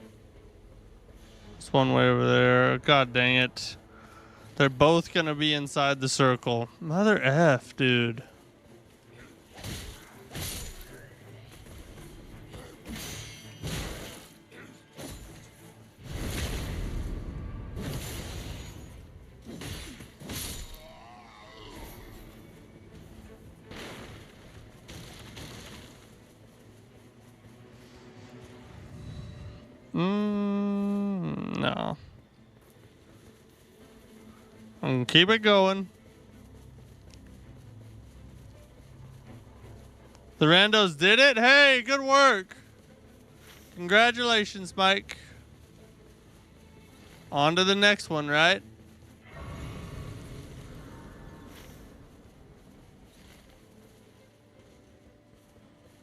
It's one way over there. God dang it. They're both gonna be inside the circle. Mother F, dude. No. I'm gonna keep it going. The randos did it? Hey, good work. Congratulations, Mike. On to the next one, right?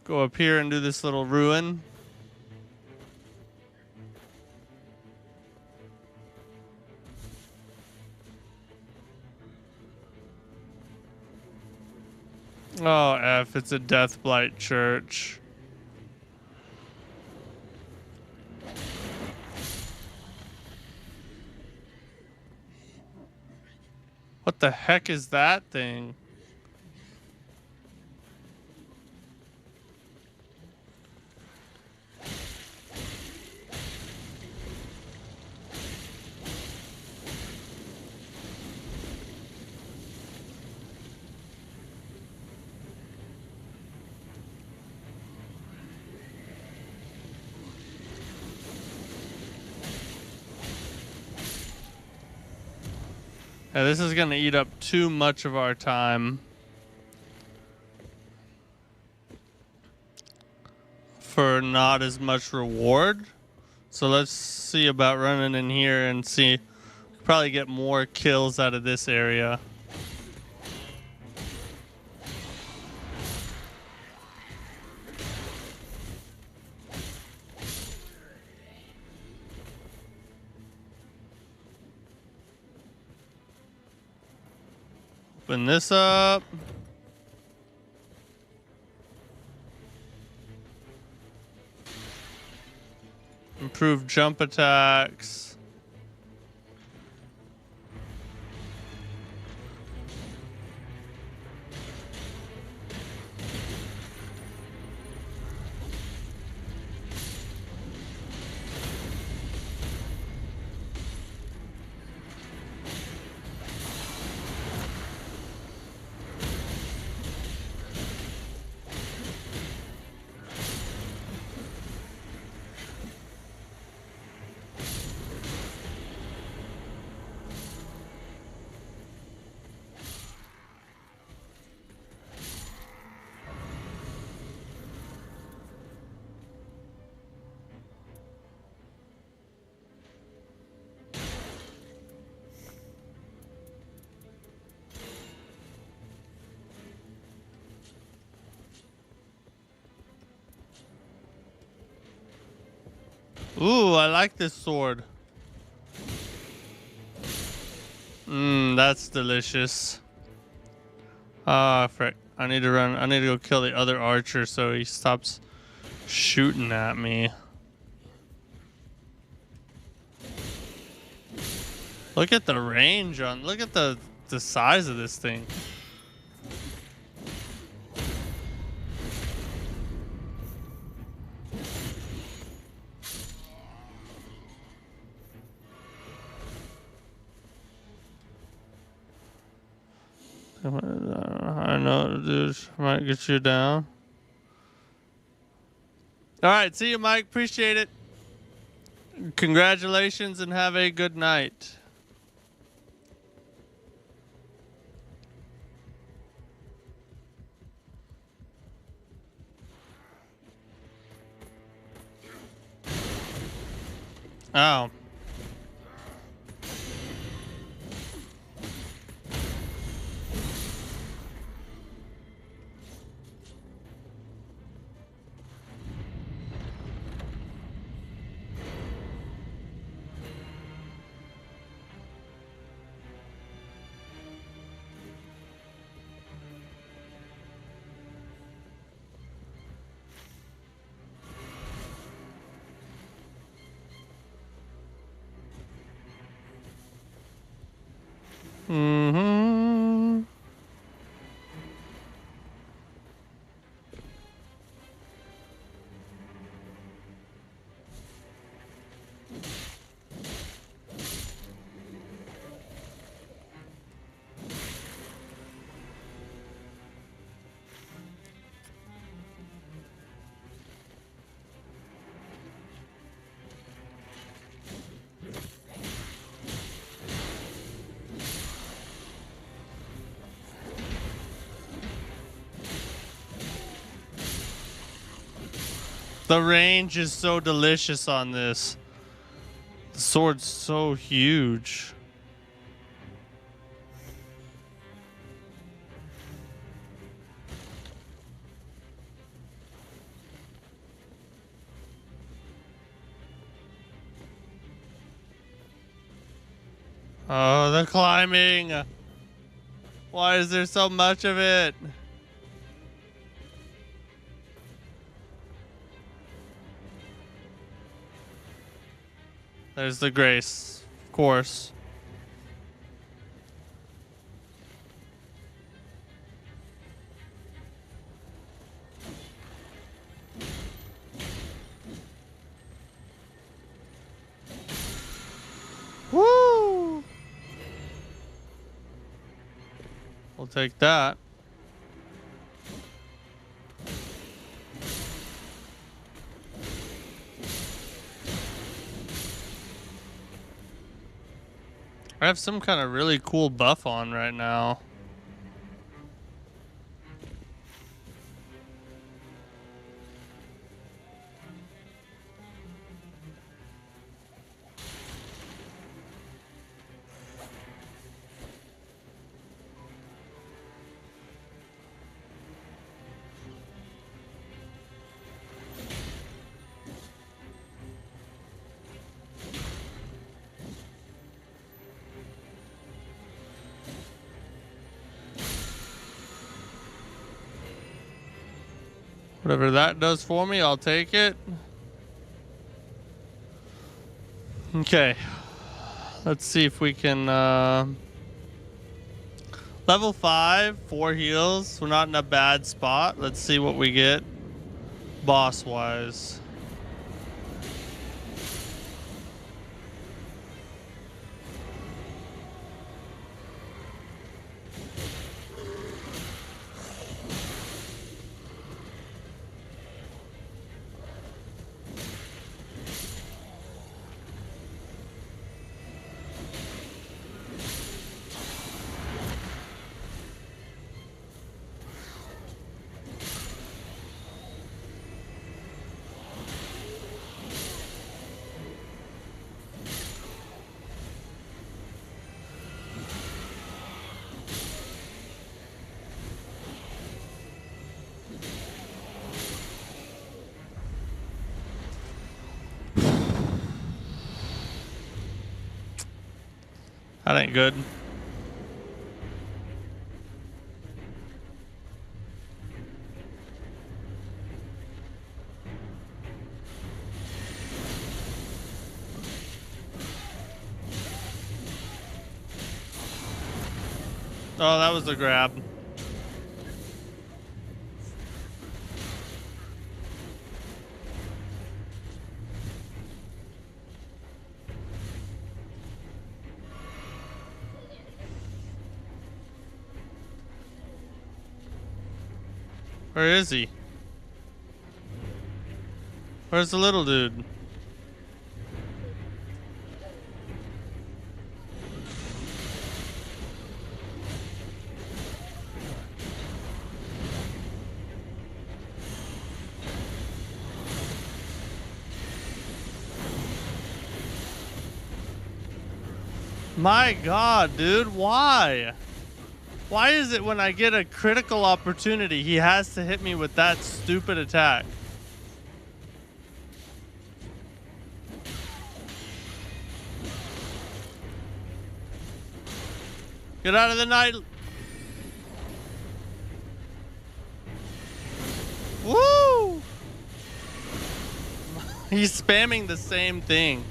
Go up here and do this little ruin. Oh, F, it's a Deathblight church. What the heck is that thing? Yeah, this is gonna eat up too much of our time for not as much reward. So let's see about running in here and see. Probably get more kills out of this area. Open this up. Improve jump attacks. Ooh, I like this sword. That's delicious. Ah, frick. I need to run. I need to go kill the other archer so he stops shooting at me. Look at the range on. Look at the size of this thing. I know, dude. Might get you down. All right, see you, Mike. Appreciate it. Congratulations and have a good night. Oh. Mm-hmm. The range is so delicious on this. The sword's so huge. Oh, the climbing. Why is there so much of it? There's the grace, of course. Woo! We'll take that. I have some kind of really cool buff on right now. Whatever that does for me, I'll take it. Okay. Let's see if we can, level 5, 4 heals. We're not in a bad spot. Let's see what we get boss-wise. That ain't good. Oh, that was the grab. Where is he? Where's the little dude? My God, dude, why? Why is it when I get a critical opportunity, he has to hit me with that stupid attack? Get out of the night. Woo! He's spamming the same thing.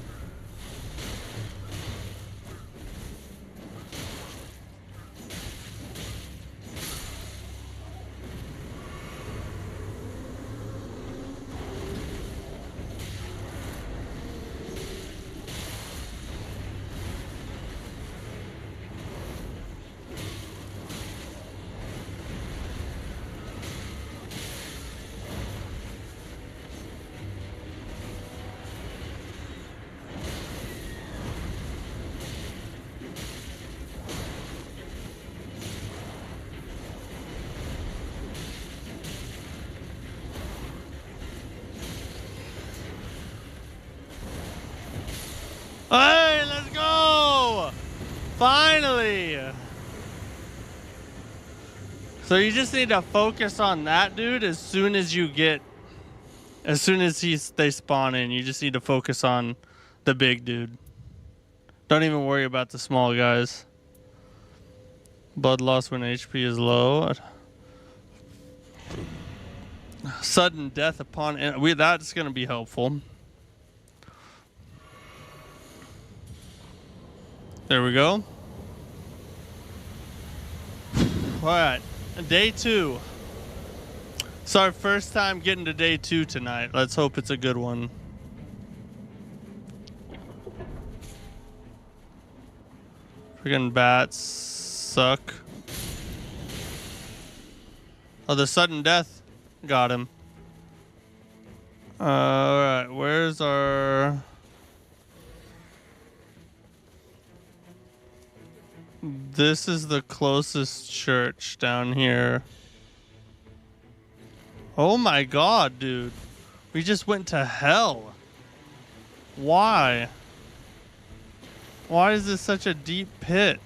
Hey, let's go! Finally! So you just need to focus on that dude as soon as they spawn in. You just need to focus on the big dude. Don't even worry about the small guys. Blood loss when HP is low. Sudden death upon... that's going to be helpful. There we go. Alright. Day 2. It's our first time getting to day 2 tonight. Let's hope it's a good one. Freaking bats suck. Oh, the sudden death got him. Alright, where's our... This is the closest church down here. Oh my god, dude. We just went to hell. Why? Why is this such a deep pit?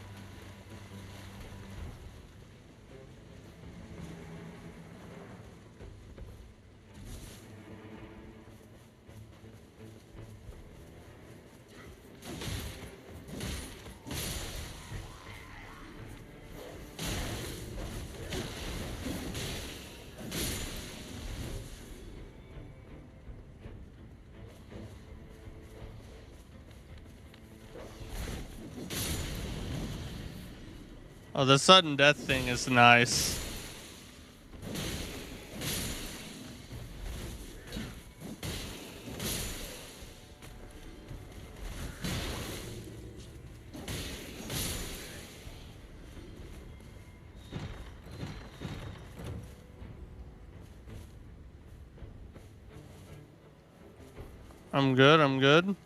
Oh, the sudden death thing is nice. I'm good, I'm good.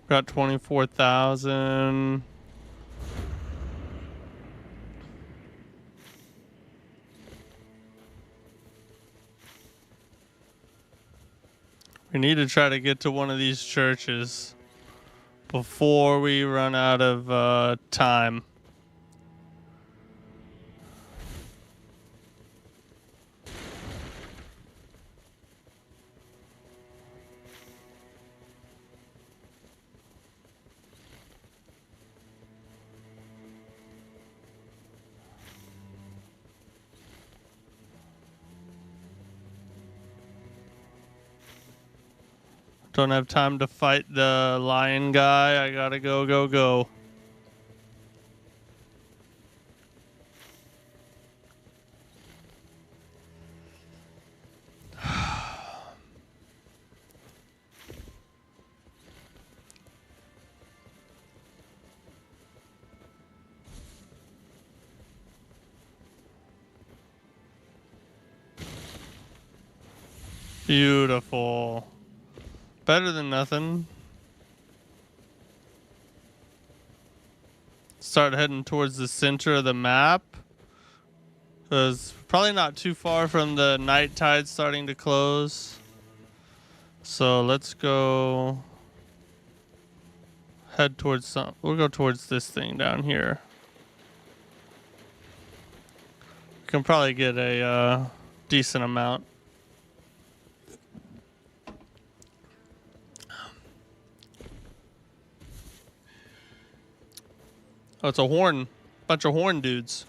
Got 24,000. We need to try to get to one of these churches before we run out of time. Don't have time to fight the lion guy. I gotta go, go, go. Beautiful. Better than nothing. Start heading towards the center of the map. Because probably not too far from the night tide starting to close. So let's go head towards some. We'll go towards this thing down here. We can probably get a decent amount. Oh, it's a horn. Bunch of horn dudes.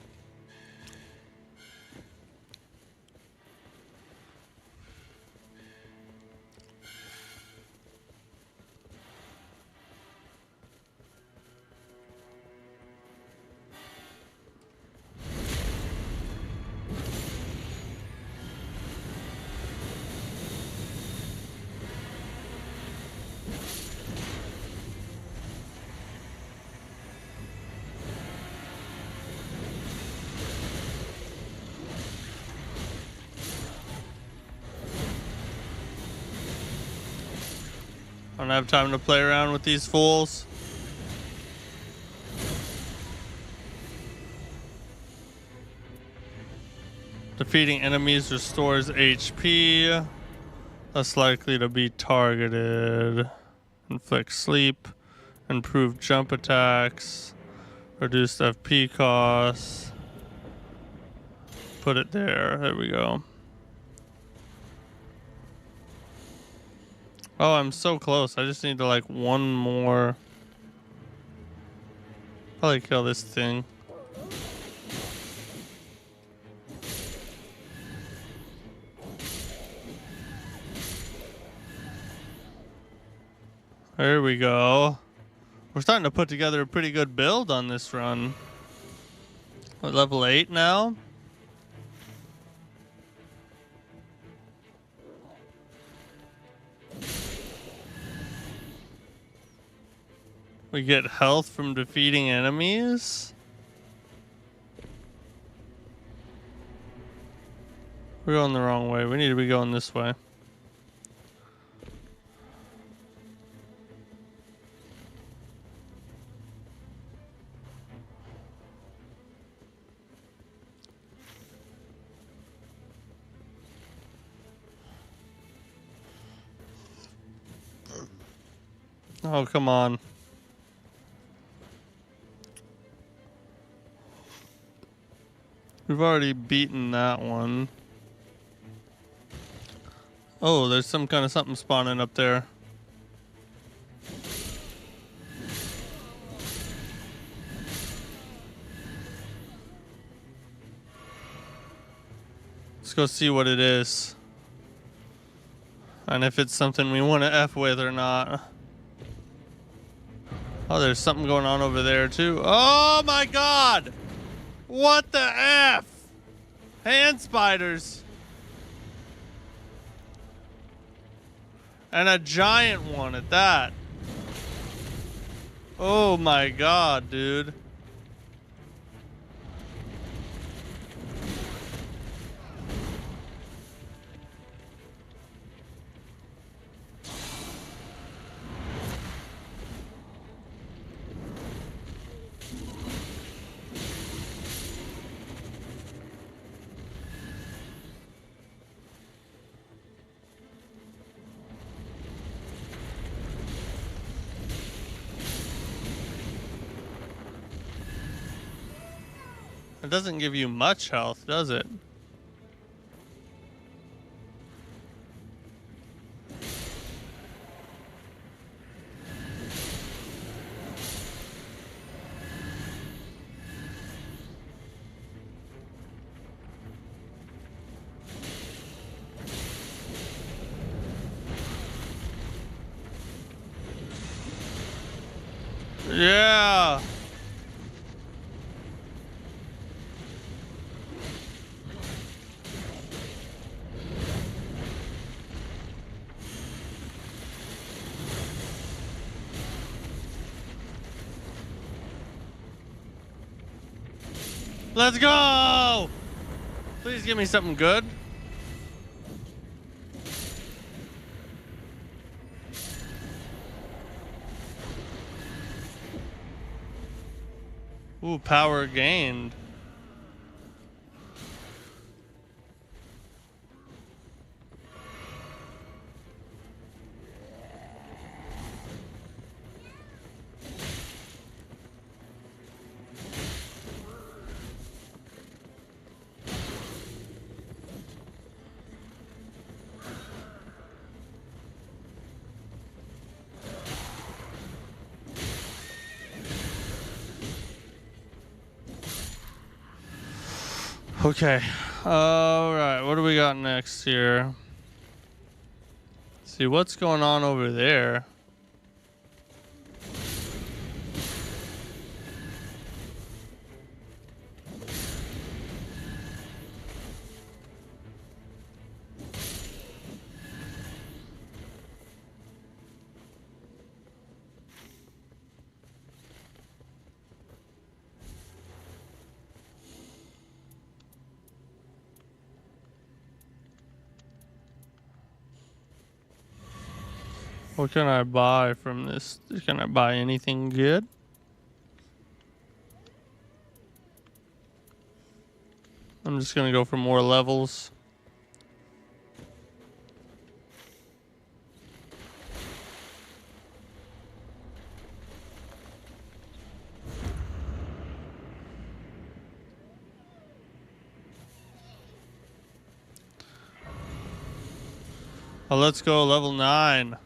I don't have time to play around with these fools. Defeating enemies restores HP. Less likely to be targeted. Inflict sleep. Improved jump attacks. Reduced FP costs. Put it there. There we go. Oh, I'm so close. I just need to like one more. Probably kill this thing. There we go. We're starting to put together a pretty good build on this run. We're level 8 now. We get health from defeating enemies. We're going the wrong way. We need to be going this way. Oh, come on. We've already beaten that one. Oh, there's some kind of something spawning up there. Let's go see what it is. And if it's something we want to F with or not. Oh, there's something going on over there too. Oh my god! What the F? Hand spiders. And a giant one at that. Oh my god, dude. It doesn't give you much health, does it? Yeah. Let's go! Please give me something good. Ooh, power gained. Okay. All right. What do we got next here? See what's going on over there. What can I buy from this? Can I buy anything good? I'm just gonna go for more levels. Oh, let's go level 9.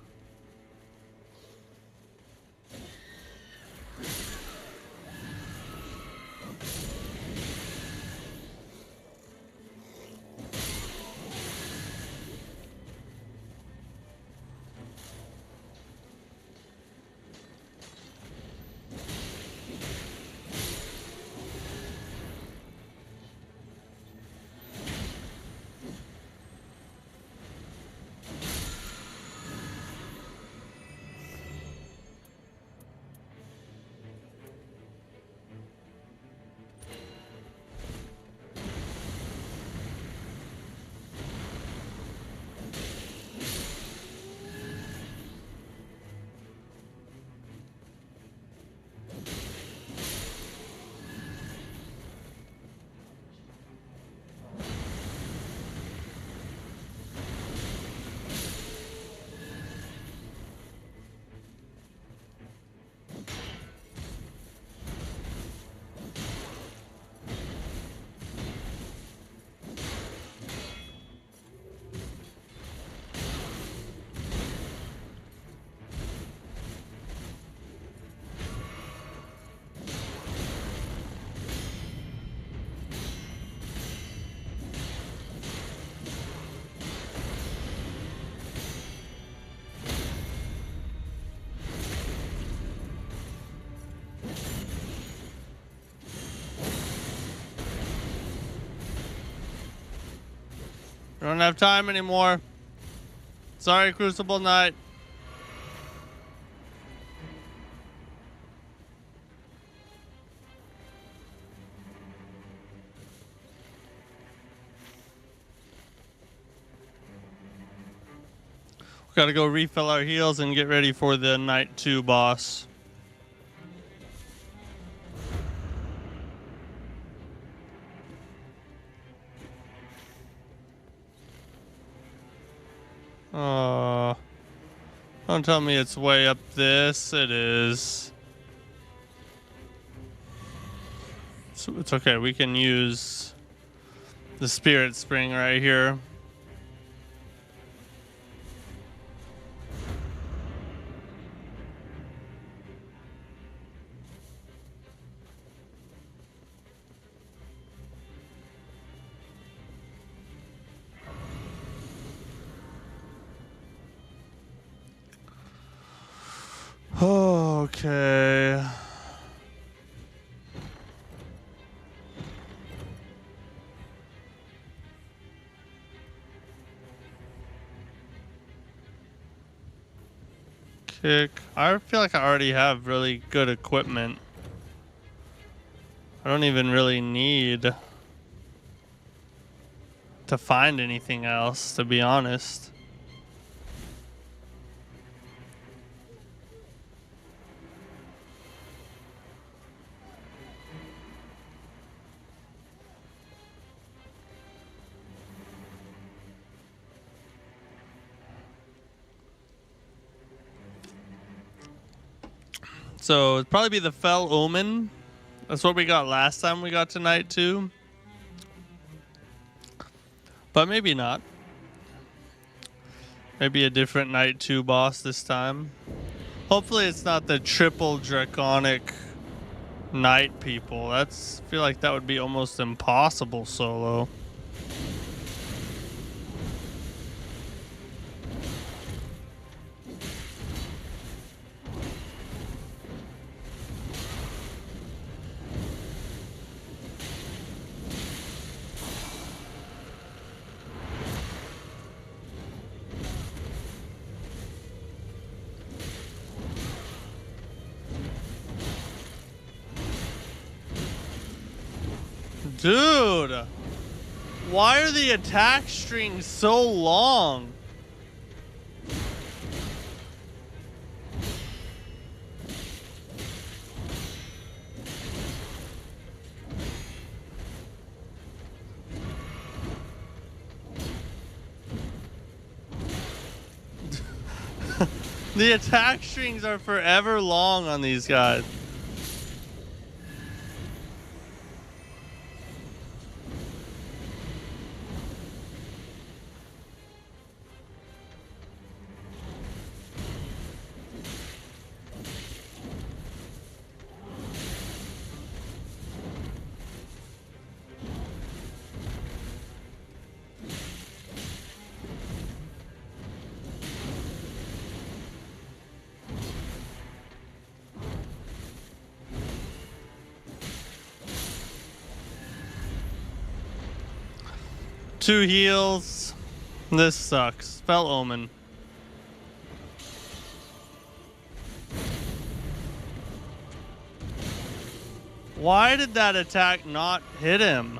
Don't have time anymore. Sorry, Crucible Knight. Gotta go refill our heals and get ready for the Night 2 boss. Oh, don't tell me it's way up this. It is. So it's okay. We can use the Spirit Spring right here. Okay. Kick. I feel like I already have really good equipment. I don't even really need to find anything else, to be honest. So it'd probably be the Fell Omen. That's what we got last time we got to Night 2. But maybe not. Maybe a different Night 2 boss this time. Hopefully it's not the triple draconic Night people. I feel like that would be almost impossible solo. Dude, why are the attack strings so long? The attack strings are forever long on these guys. Two heals. This sucks. Fell Omen. Why did that attack not hit him?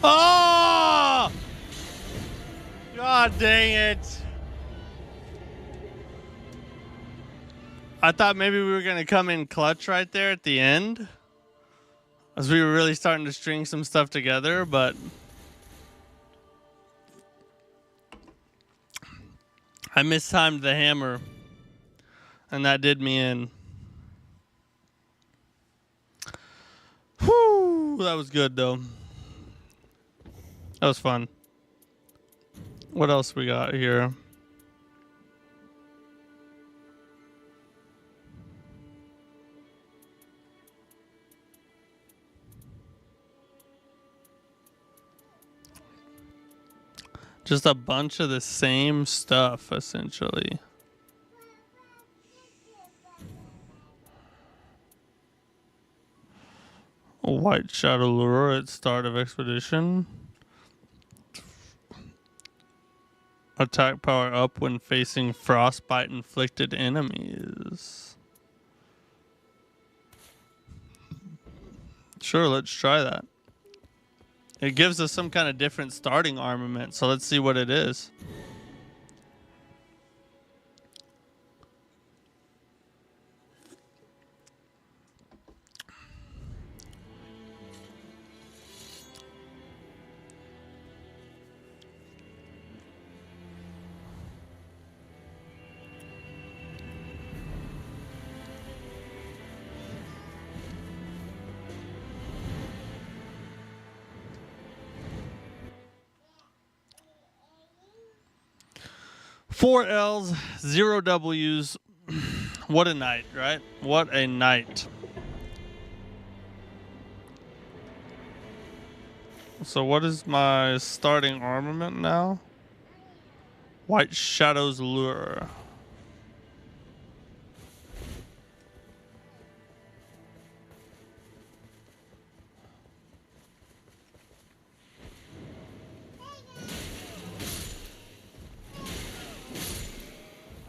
Oh! God dang it. I thought maybe we were going to come in clutch right there at the end, as we were really starting to string some stuff together, but I mistimed the hammer, and that did me in. Whew, that was good, though. That was fun. What else we got here? Just a bunch of the same stuff, essentially. A white shadow lure at start of expedition. Attack power up when facing frostbite inflicted enemies. Sure, let's try that. It gives us some kind of different starting armament, so let's see what it is. Four L's, 0 W's. What a night, right? What a night. So what is my starting armament now? White Shadow's Lure.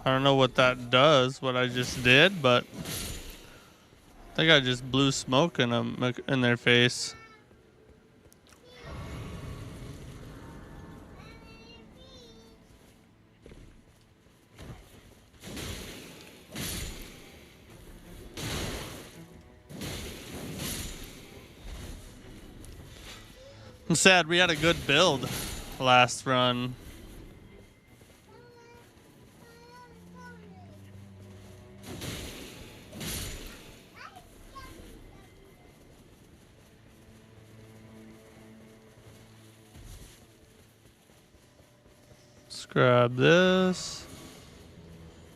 I don't know what that does, what I just did, but I think I just blew smoke in them, in their face. I'm sad we had a good build last run. Let's grab this.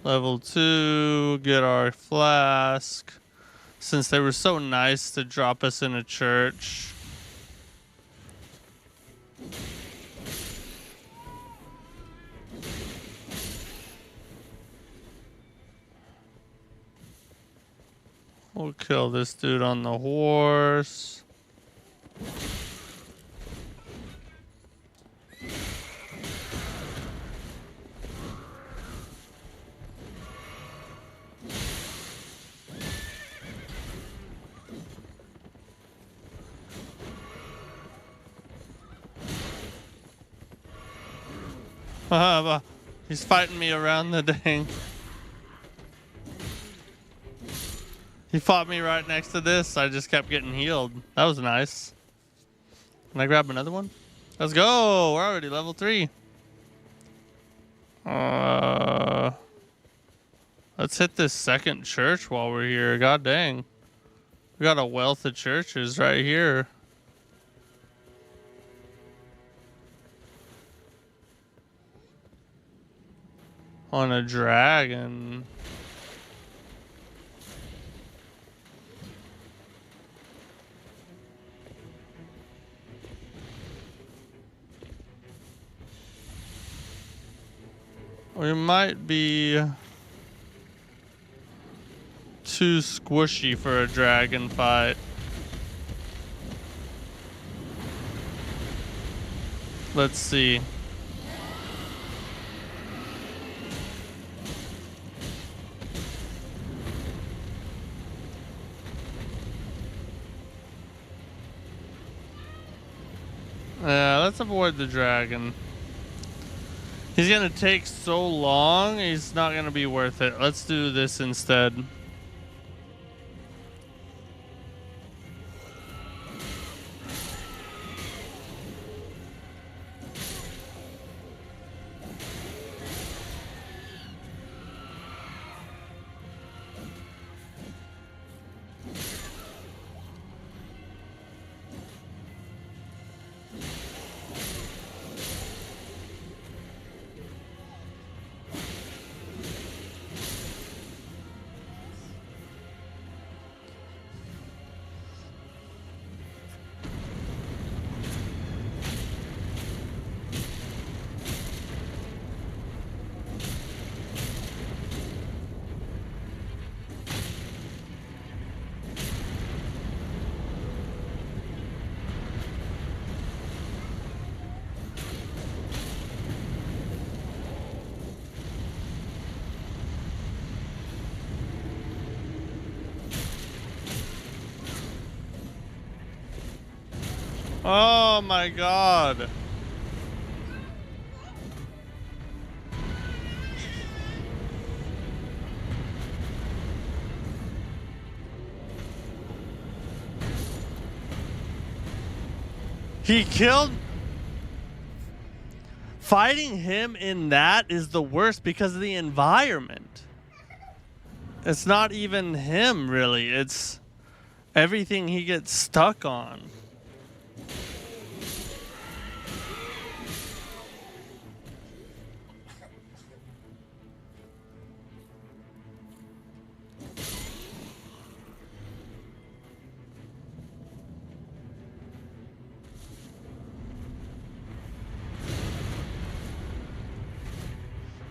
Level 2, get our flask. Since they were so nice to drop us in a church. We'll kill this dude on the horse. He's fighting me around the dang. He fought me right next to this. I just kept getting healed. That was nice. Can I grab another one? Let's go. We're already level 3. Let's hit this second church while we're here. God dang. We got a wealth of churches right here. On a dragon. We might be too squishy for a dragon fight. Let's see. Yeah, let's avoid the dragon. He's gonna take so long, he's not gonna be worth it. Let's do this instead. Oh my god. He killed. Fighting him in that is the worst because of the environment. It's not even him, really. It's everything he gets stuck on.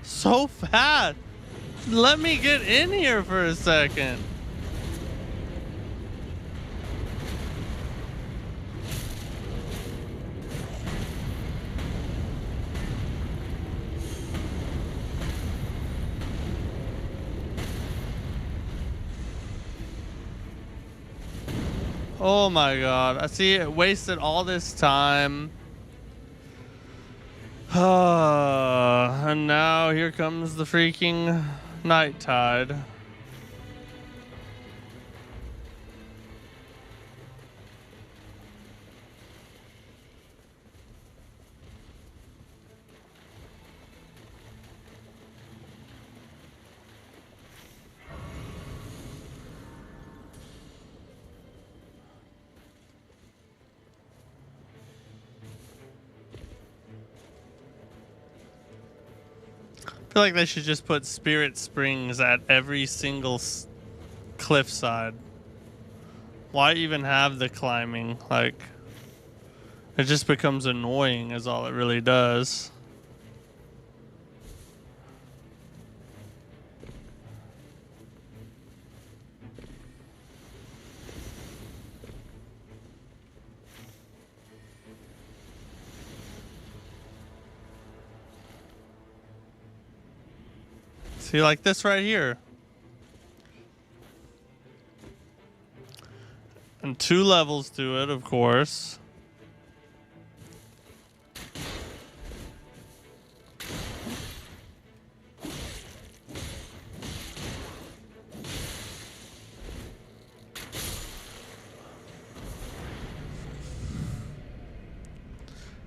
So fast. Let me get in here for a second. Oh my god. I see it wasted all this time. And now here comes the freaking night tide. I feel like they should just put spirit springs at every single cliffside. Why even have the climbing? Like, it just becomes annoying is all it really does. See, like this right here. And 2 levels to it, of course.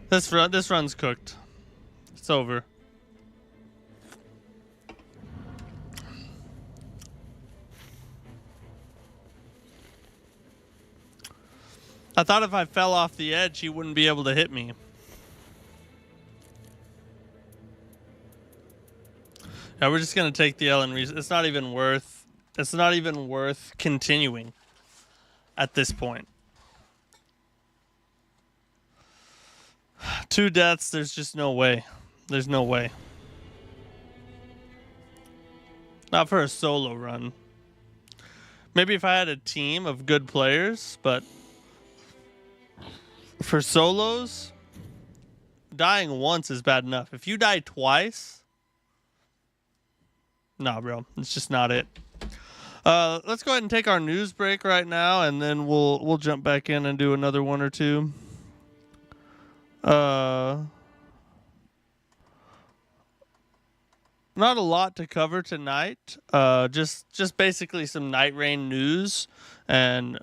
This run's cooked. It's over. I thought if I fell off the edge, he wouldn't be able to hit me. Yeah, we're just gonna take the Elden Ring. It's not even worth. It's not even worth continuing at this point. 2 deaths. There's just no way. There's no way. Not for a solo run. Maybe if I had a team of good players, but for solos, dying once is bad enough. If you die twice, nah, bro, it's just not it. Let's go ahead and take our news break right now, and then we'll jump back in and do another 1 or 2. Not a lot to cover tonight. Just basically some Nightreign news and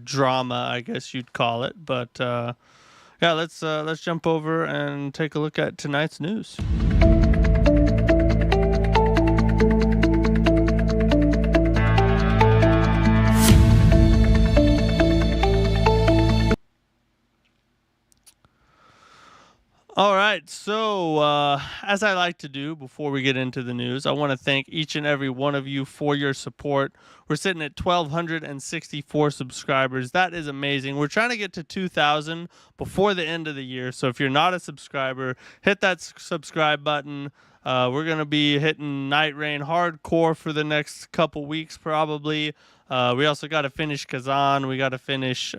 drama, I guess you'd call it. But yeah, let's jump over and take a look at tonight's news. All right, so as I like to do before we get into the news, I want to thank each and every one of you for your support. We're sitting at 1,264 subscribers. That is amazing. We're trying to get to 2,000 before the end of the year. So if you're not a subscriber, hit that subscribe button. We're going to be hitting Nightreign hardcore for the next couple weeks probably. We also got to finish Kazan. We got to finish...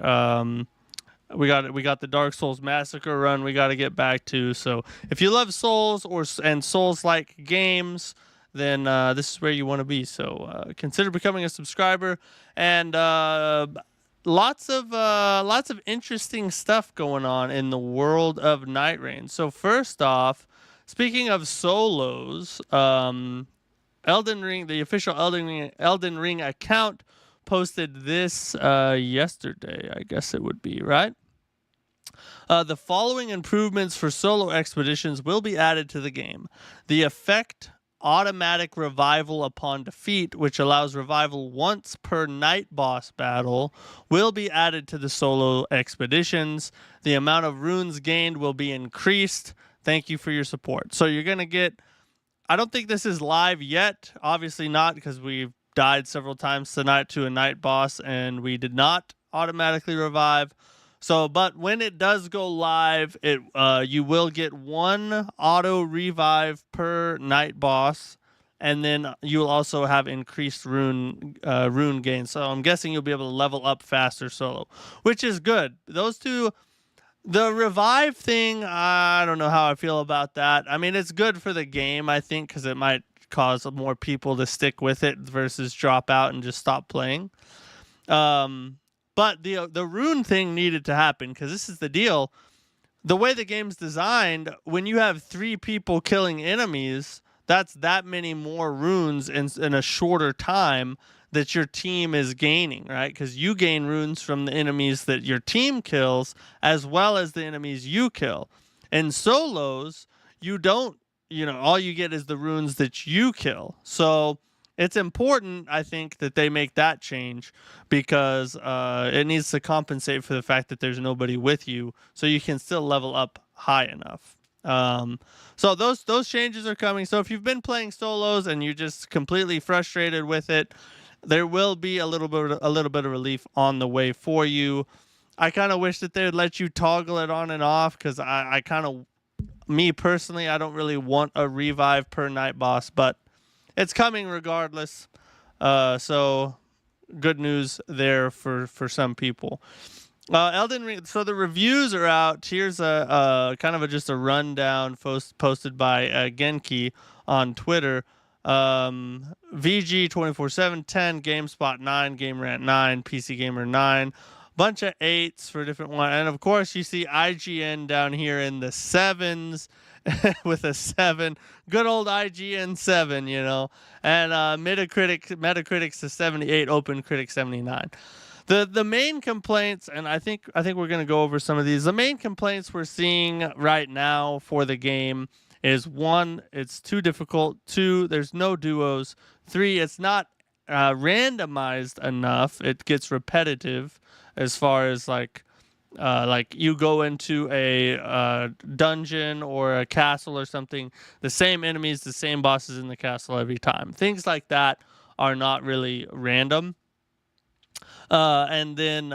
We got the Dark Souls Massacre run we got to get back to. So if you love Souls and Souls-like games, then this is where you want to be. So consider becoming a subscriber. And lots of interesting stuff going on in the world of Nightreign. So first off, speaking of solos, Elden Ring, the official Elden Ring account, posted this yesterday, I guess it would be, right? The following improvements for solo expeditions will be added to the game. The effect automatic revival upon defeat, which allows revival once per night boss battle, will be added to the solo expeditions. The amount of runes gained will be increased. Thank you for your support. So you're going to get... I don't think this is live yet. Obviously not, because we've died several times tonight to a night boss and we did not automatically revive. So, but when it does go live, you will get 1 auto revive per night boss, and then you'll also have increased rune gain. So I'm guessing you'll be able to level up faster solo, which is good. Those two. The revive thing, I don't know how I feel about that. I mean, it's good for the game, I think, because it might cause more people to stick with it versus drop out and just stop playing. But the rune thing needed to happen, because this is the deal. The way the game's designed, when you have 3 people killing enemies, that's that many more runes in a shorter time that your team is gaining, right? Because you gain runes from the enemies that your team kills, as well as the enemies you kill. In solos, you don't, all you get is the runes that you kill. So it's important, I think, that they make that change, because it needs to compensate for the fact that there's nobody with you, so you can still level up high enough. So those changes are coming. So if you've been playing solos and you're just completely frustrated with it, there will be a little bit of relief on the way for you. I kind of wish that they would let you toggle it on and off, because I kind of, me personally, I don't really want a revive per night boss, but it's coming regardless. So good news there for some people. Elden Ring. So the reviews are out. Here's a kind of just a rundown posted by Genki on Twitter. VG 24/7 10, GameSpot 9, GameRant 9, PC Gamer 9, bunch of 8s for different ones, and of course you see IGN down here in the 7s with a 7, good old IGN 7, and Metacritic's a 78, OpenCritic 79. The main complaints, and I think we're gonna go over some of these. The main complaints we're seeing right now for the game is 1, it's too difficult. 2, there's no duos. 3, it's not randomized enough. It gets repetitive as far as like you go into a dungeon or a castle or something, the same enemies, the same bosses in the castle every time. Things like that are not really random. And then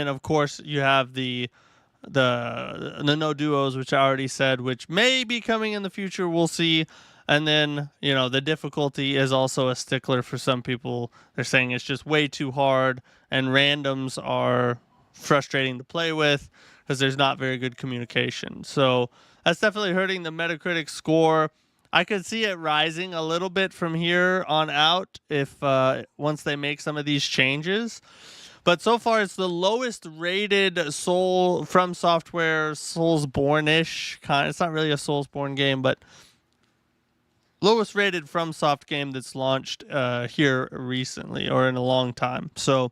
of course you have the no duos, which I already said, which may be coming in the future. We'll see. And then, the difficulty is also a stickler for some people. They're saying it's just way too hard, and randoms are frustrating to play with because there's not very good communication. So that's definitely hurting the Metacritic score. I could see it rising a little bit from here on out if once they make some of these changes. But so far, it's the lowest rated Fromsoftware Soulsborne-ish kind. It's not really a Soulsborne game, but lowest rated FromSoft game that's launched here recently or in a long time. So,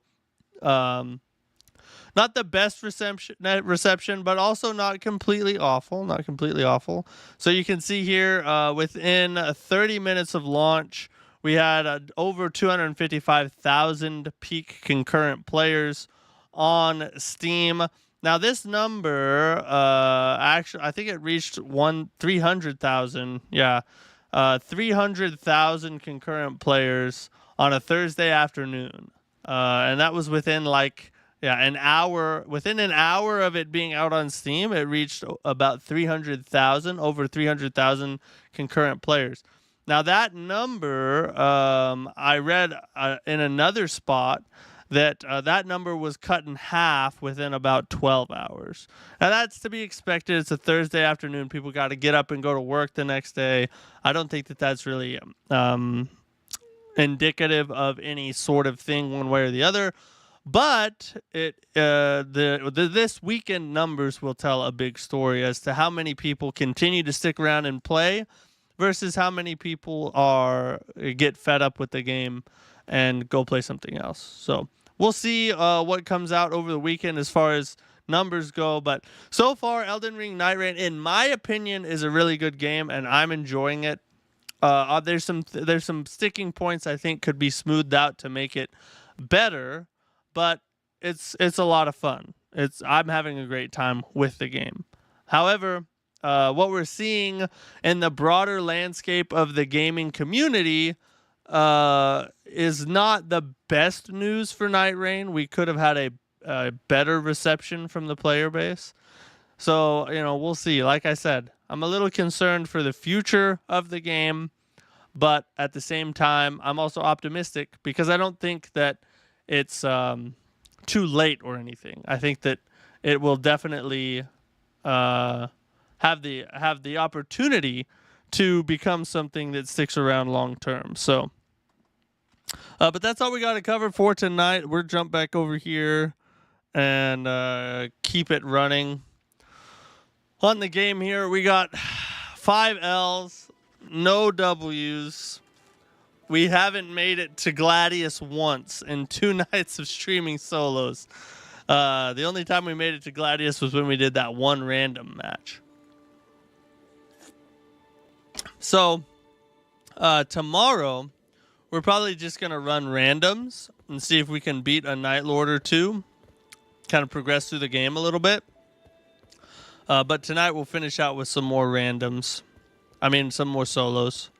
not the best reception, but also not completely awful. Not completely awful. So you can see here, within 30 minutes of launch, we had over 255,000 peak concurrent players on Steam. Now this number, actually, I think it reached 300,000. Yeah, 300,000 concurrent players on a Thursday afternoon, and that was within an hour. Within an hour of it being out on Steam, it reached about 300,000, over 300,000 concurrent players. Now that number, I read in another spot that that number was cut in half within about 12 hours. Now that's to be expected. It's a Thursday afternoon. People got to get up and go to work the next day. I don't think that that's really indicative of any sort of thing one way or the other. But this weekend numbers will tell a big story as to how many people continue to stick around and play versus how many people get fed up with the game and go play something else. So we'll see what comes out over the weekend as far as numbers go. But so far, Elden Ring Nightreign, in my opinion, is a really good game, and I'm enjoying it. There's some sticking points I think could be smoothed out to make it better, but it's a lot of fun. I'm having a great time with the game. However, what we're seeing in the broader landscape of the gaming community is not the best news for Nightreign. We could have had better reception from the player base. So, you know, we'll see. Like I said, I'm a little concerned for the future of the game, but at the same time, I'm also optimistic because I don't think that it's too late or anything. I think that it will definitely have the opportunity to become something that sticks around long term. So, but that's all we got to cover for tonight. We'll jump back over here and keep it running. On the game here, we got 5 L's, no W's. We haven't made it to Gladius once in 2 nights of streaming solos. The only time we made it to Gladius was when we did that one random match. So, tomorrow, we're probably just going to run randoms and see if we can beat a Night Lord or 2. Kind of progress through the game a little bit. But tonight we'll finish out with some more randoms. I mean, some more solos.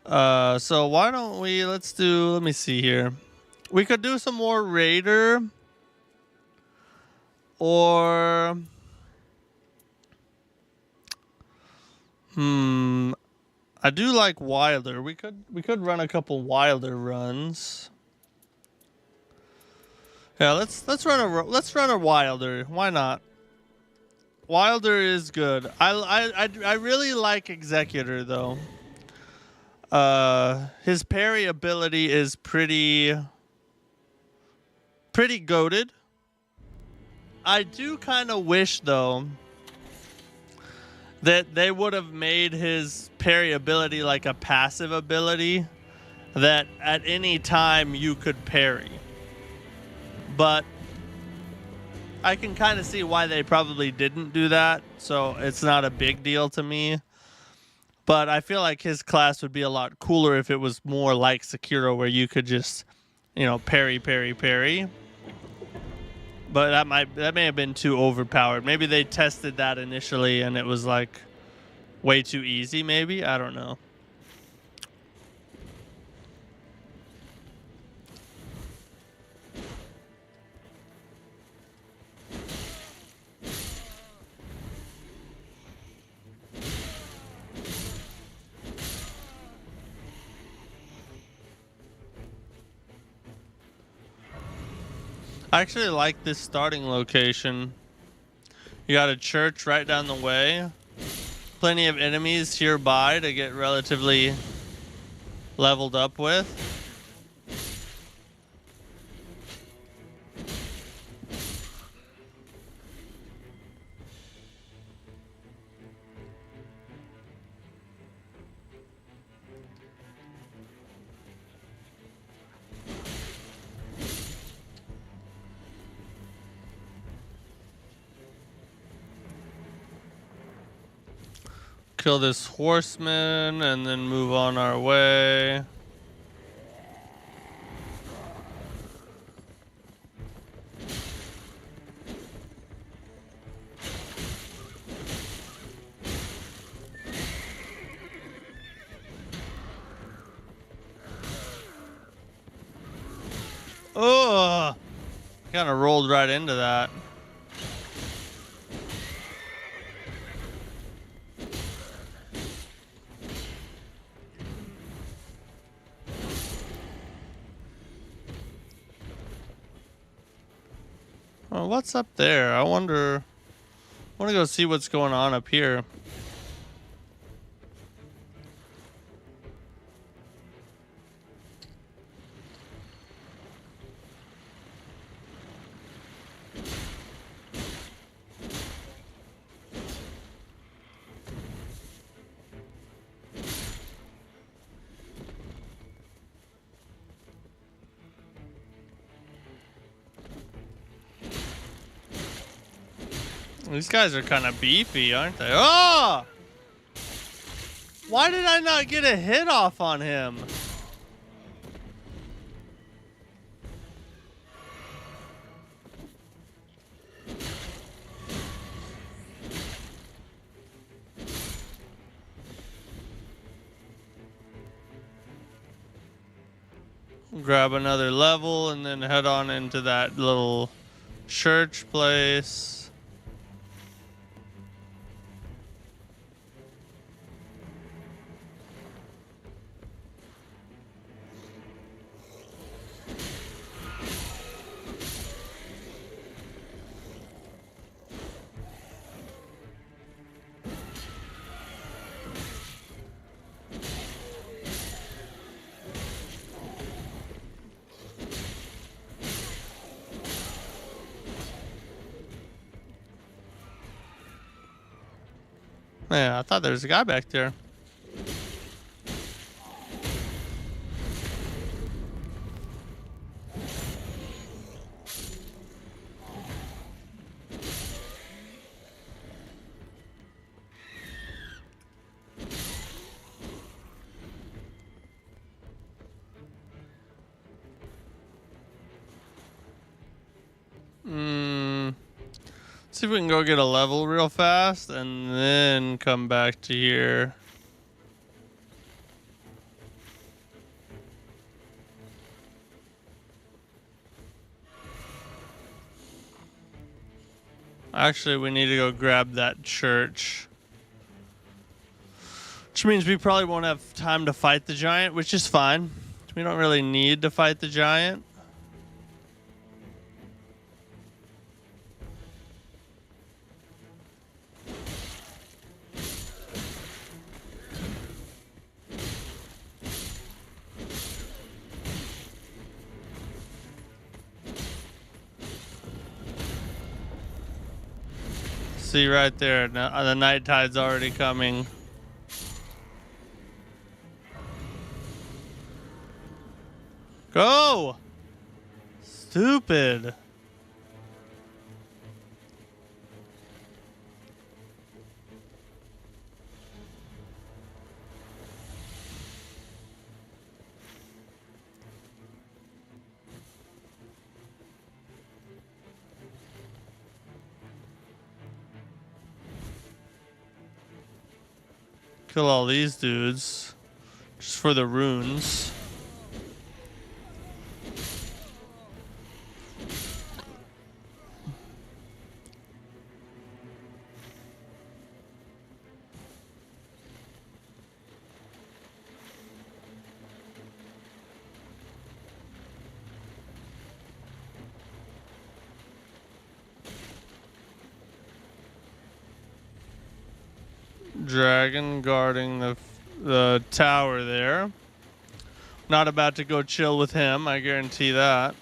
So why don't we, let me see here. We could do some more Raider. Or, I do like Wilder. We could run a couple Wilder runs. Yeah, let's run a Wilder. Why not? Wilder is good. I really like Executor though. His parry ability is pretty goated. I do kind of wish though that they would have made his parry ability like a passive ability that at any time you could parry. But I can kind of see why they probably didn't do that, so it's not a big deal to me. But I feel like his class would be a lot cooler if it was more like Sekiro, where you could just, you know, parry. But that may have been too overpowered. Maybe they tested that initially and it was like way too easy, maybe? I don't know. I actually like this starting location. You got a church right down the way. Plenty of enemies nearby to get relatively leveled up with. Kill this horseman and then move on our way. Oh, kind of rolled right into that. Oh, what's up there? I want to go see what's going on up here. These guys are kind of beefy, aren't they? Oh! Why did I not get a hit off on him? Grab another level and then head on into that little Church place. Man, I thought there was a guy back there. See if we can go get a level real fast and then come back to here. Actually, we need to go grab that church. Which means we probably won't have time to fight the giant, which is fine. We don't really need to fight the giant. See right there, the night tide's already coming. Go! Stupid. Kill all these dudes just for the runes. Dragon guarding the tower there. Not about to go chill with him, I guarantee that.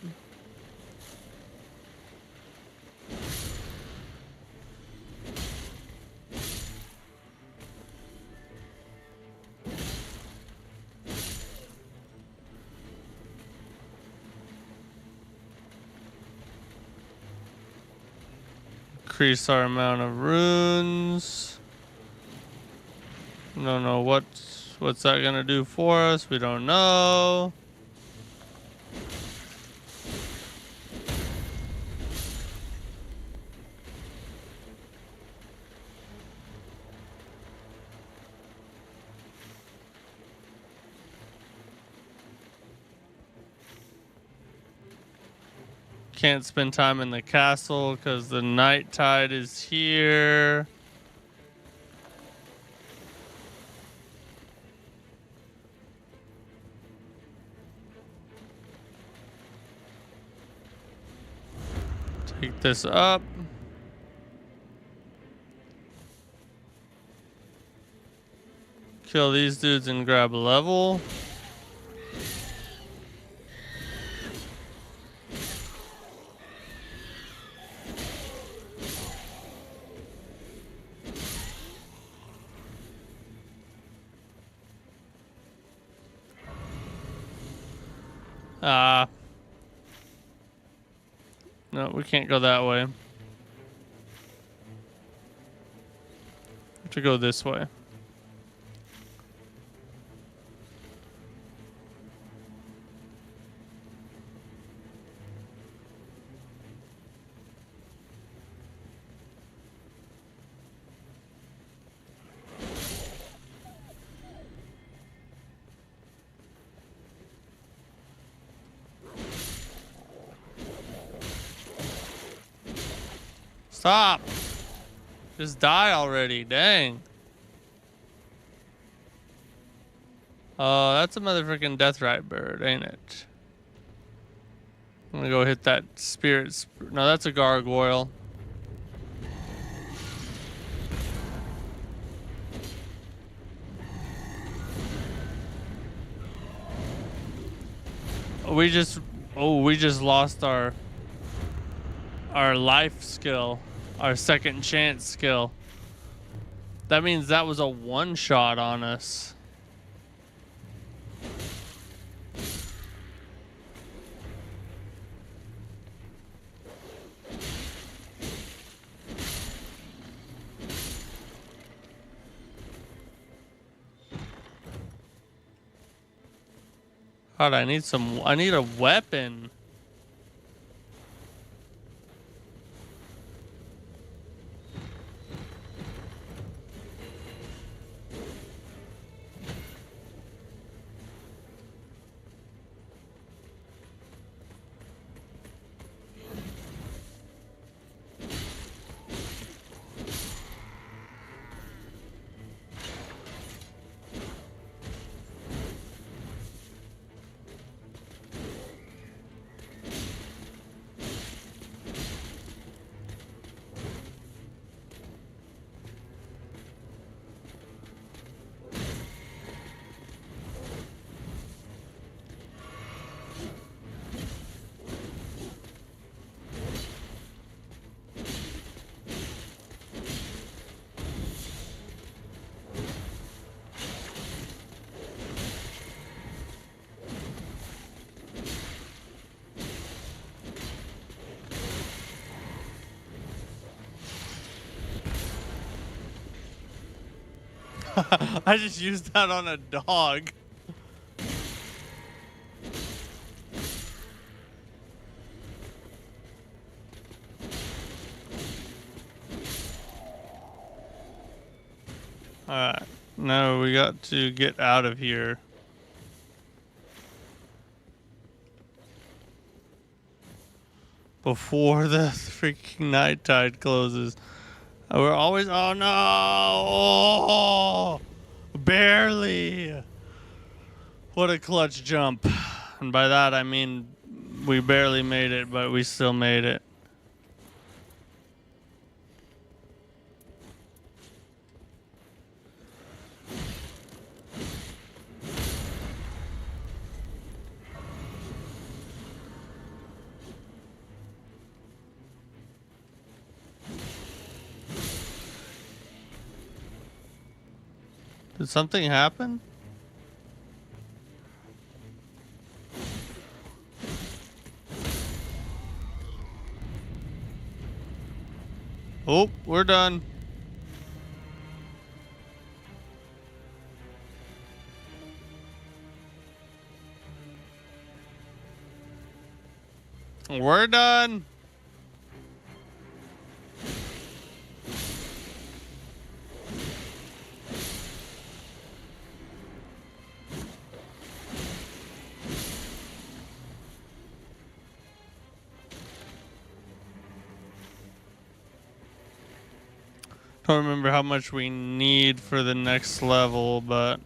Increase our amount of runes. Don't know what's that gonna do for us. We don't know. Can't spend time in the castle because the night tide is here. Pick this up. Kill these dudes and grab a level. No, we can't go that way. We have to go this way. Stop. Just die already. Dang. Oh, that's a motherfucking deathrite bird, ain't it? I'm gonna go hit that spirit. No, that's a gargoyle. We just lost our life skill, our second chance skill. That means that was a one shot on us. God, I need a weapon. I just used that on a dog. Alright, now we got to get out of here. Before the freaking night tide closes. We're always, oh no! Oh, barely! What a clutch jump. And by that I mean we barely made it, but we still made it. Did something happen? Oh, we're done. We're done. Don't remember how much we need for the next level, but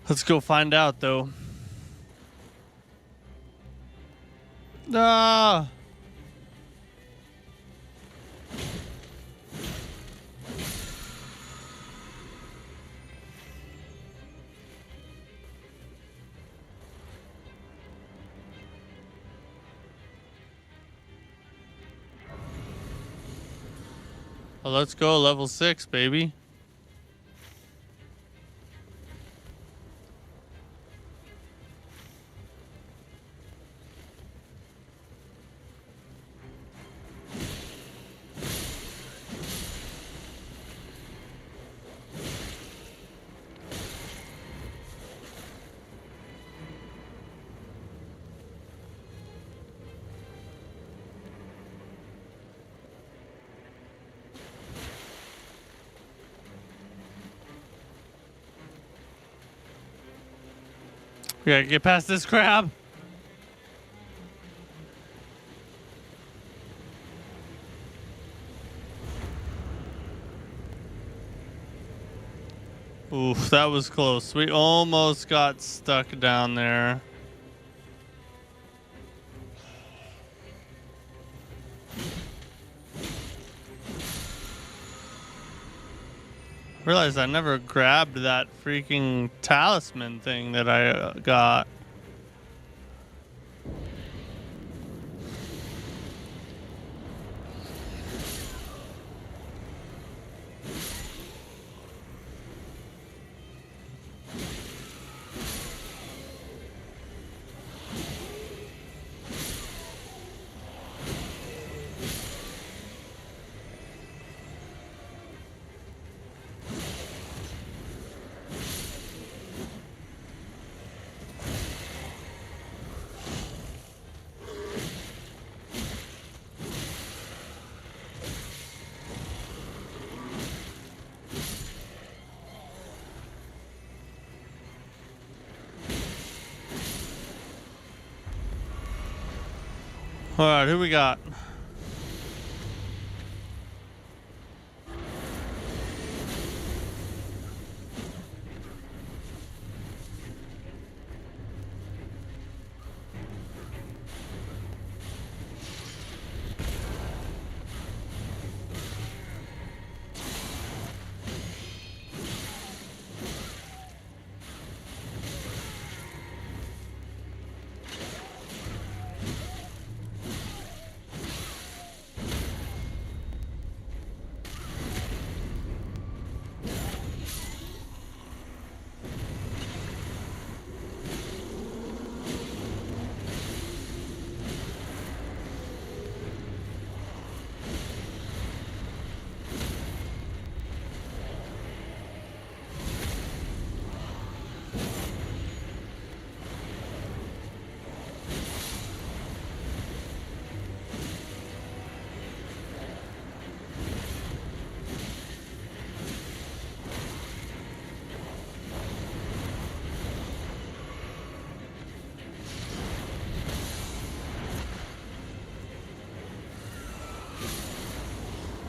let's go find out, though. Ah! Well, let's go level 6, baby. We gotta get past this crab. Oof, that was close. We almost got stuck down there. Realized I never grabbed that freaking talisman thing that I got. All right, who we got?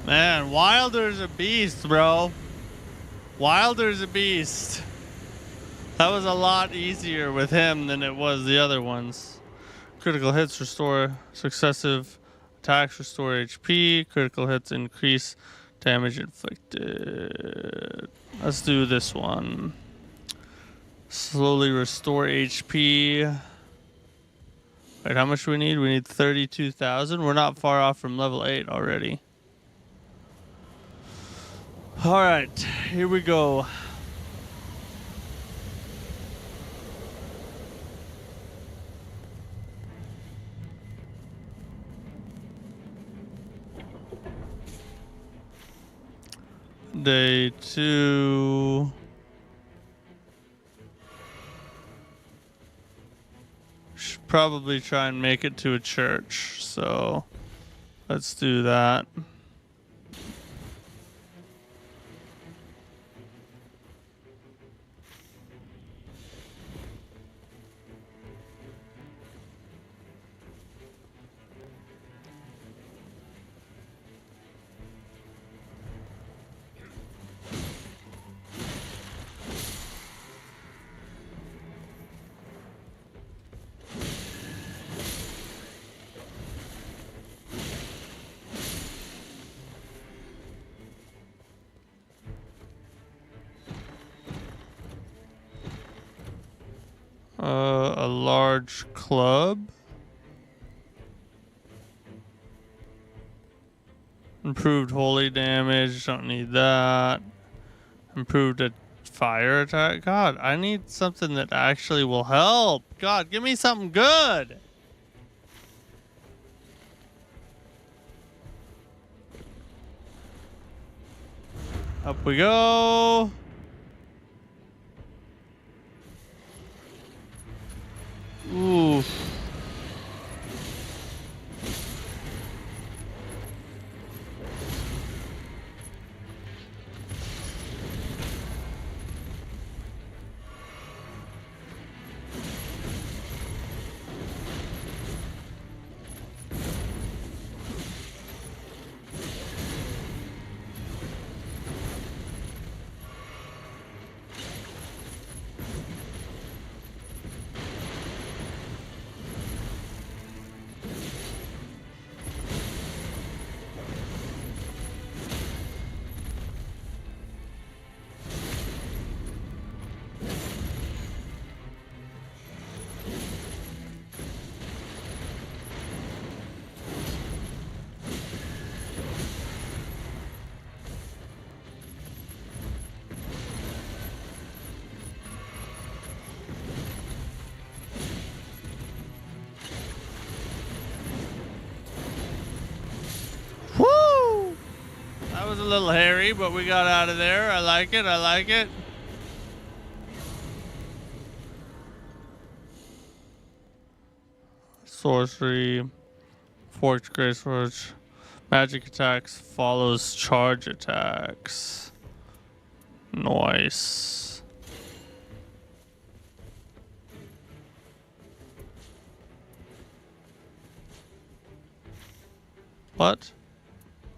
Man, Wilder's a beast, bro. Wilder's a beast. That was a lot easier with him than it was the other ones. Critical hits restore successive attacks, restore HP. Critical hits increase damage inflicted. Let's do this one. Slowly restore HP. Wait, how much do we need? We need 32,000. We're not far off from level 8 already. All right, here we go. Day 2. Should probably try and make it to a church, so let's do that. A large club. Improved holy damage, don't need that. Improved fire attack. God, I need something that actually will help. God, give me something good. Up we go. Ooh. a little hairy, but we got out of there. I like it. I like it. Sorcery. Forged Grace Forge. Magic attacks follows charge attacks. Nice. What?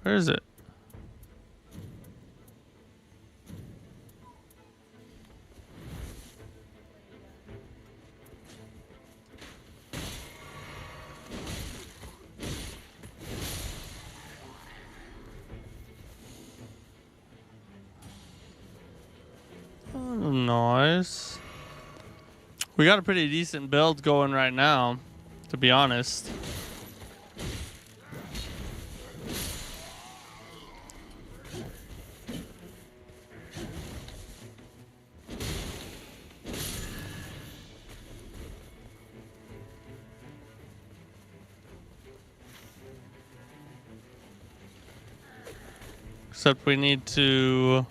Where is it? Oh, nice. We got a pretty decent build going right now, to be honest. Except we need to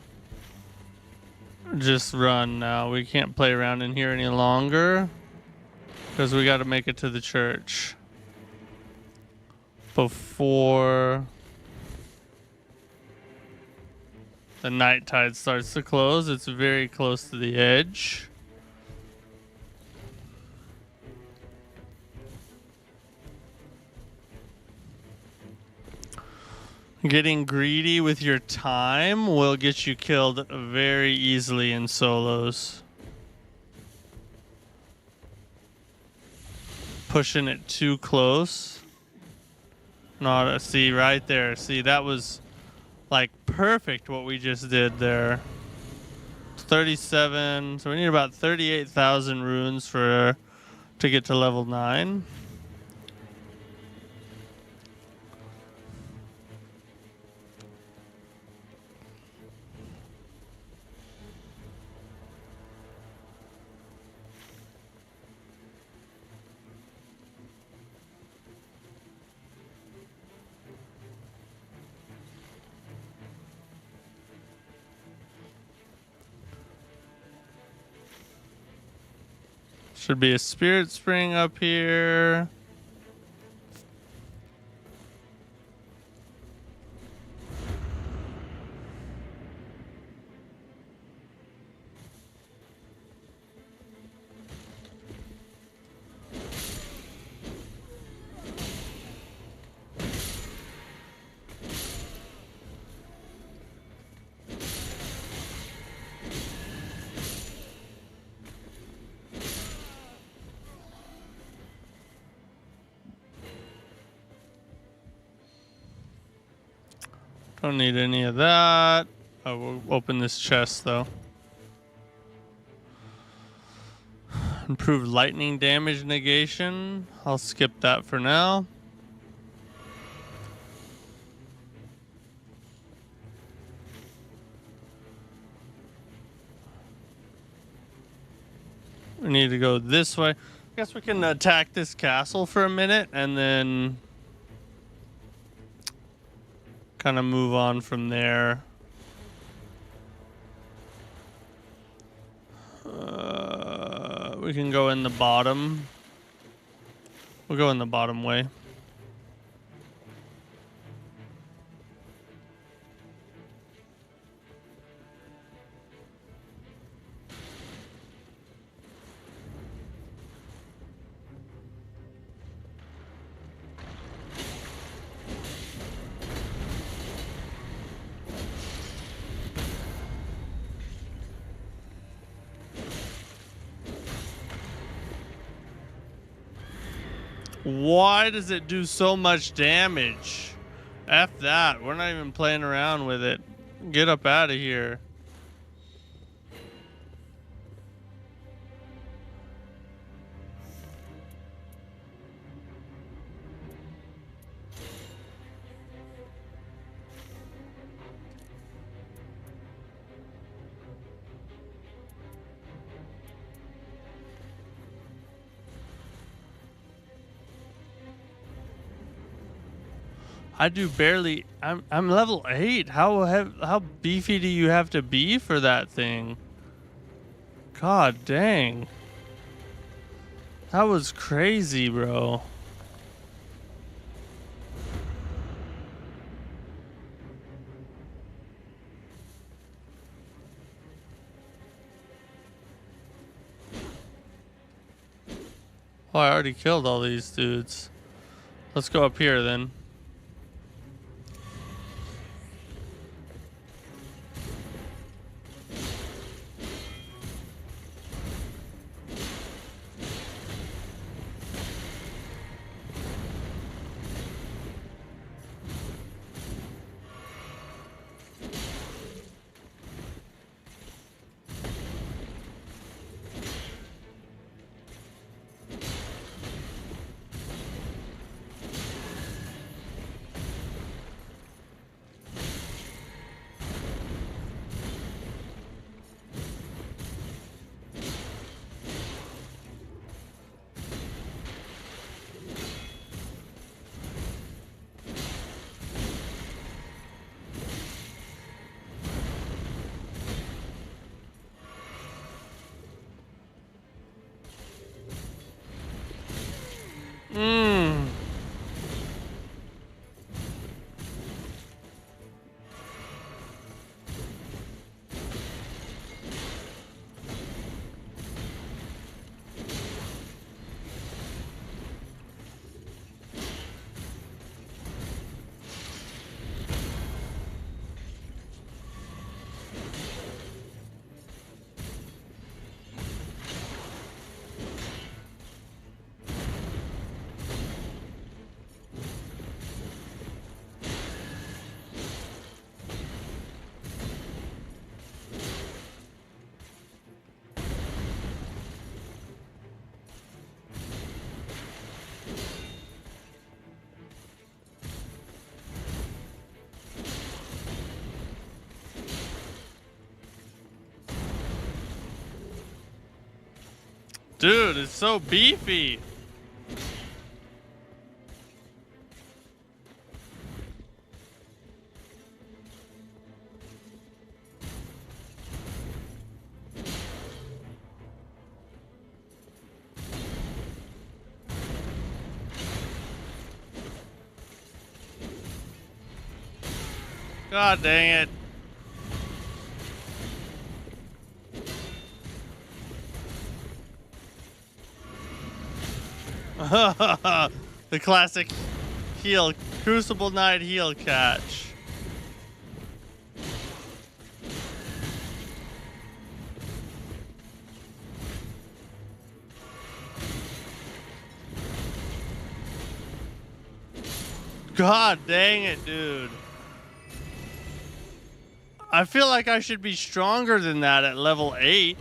just run now. We can't play around in here any longer because we got to make it to the church before the night tide starts to close. It's very close to the edge. Getting greedy with your time will get you killed very easily in solos. Pushing it too close. Not see right there. See, that was like perfect what we just did there. 37. So we need about 38,000 runes to get to level 9. Should be a spirit spring up here. Don't need any of that. Oh, we'll open this chest though. Improved lightning damage negation. I'll skip that for now. We need to go this way. I guess we can attack this castle for a minute and then kind of move on from there. We can go in the bottom. We'll go in the bottom way. Why does it do so much damage? F that. We're not even playing around with it. Get up out of here. I do barely. I'm level 8. How beefy do you have to be for that thing? God dang. That was crazy, bro. Oh, I already killed all these dudes. Let's go up here then. Mmm. Dude, it's so beefy. God dang it. The classic heal, Crucible Knight heal catch. God dang it, dude. I feel like I should be stronger than that at level 8.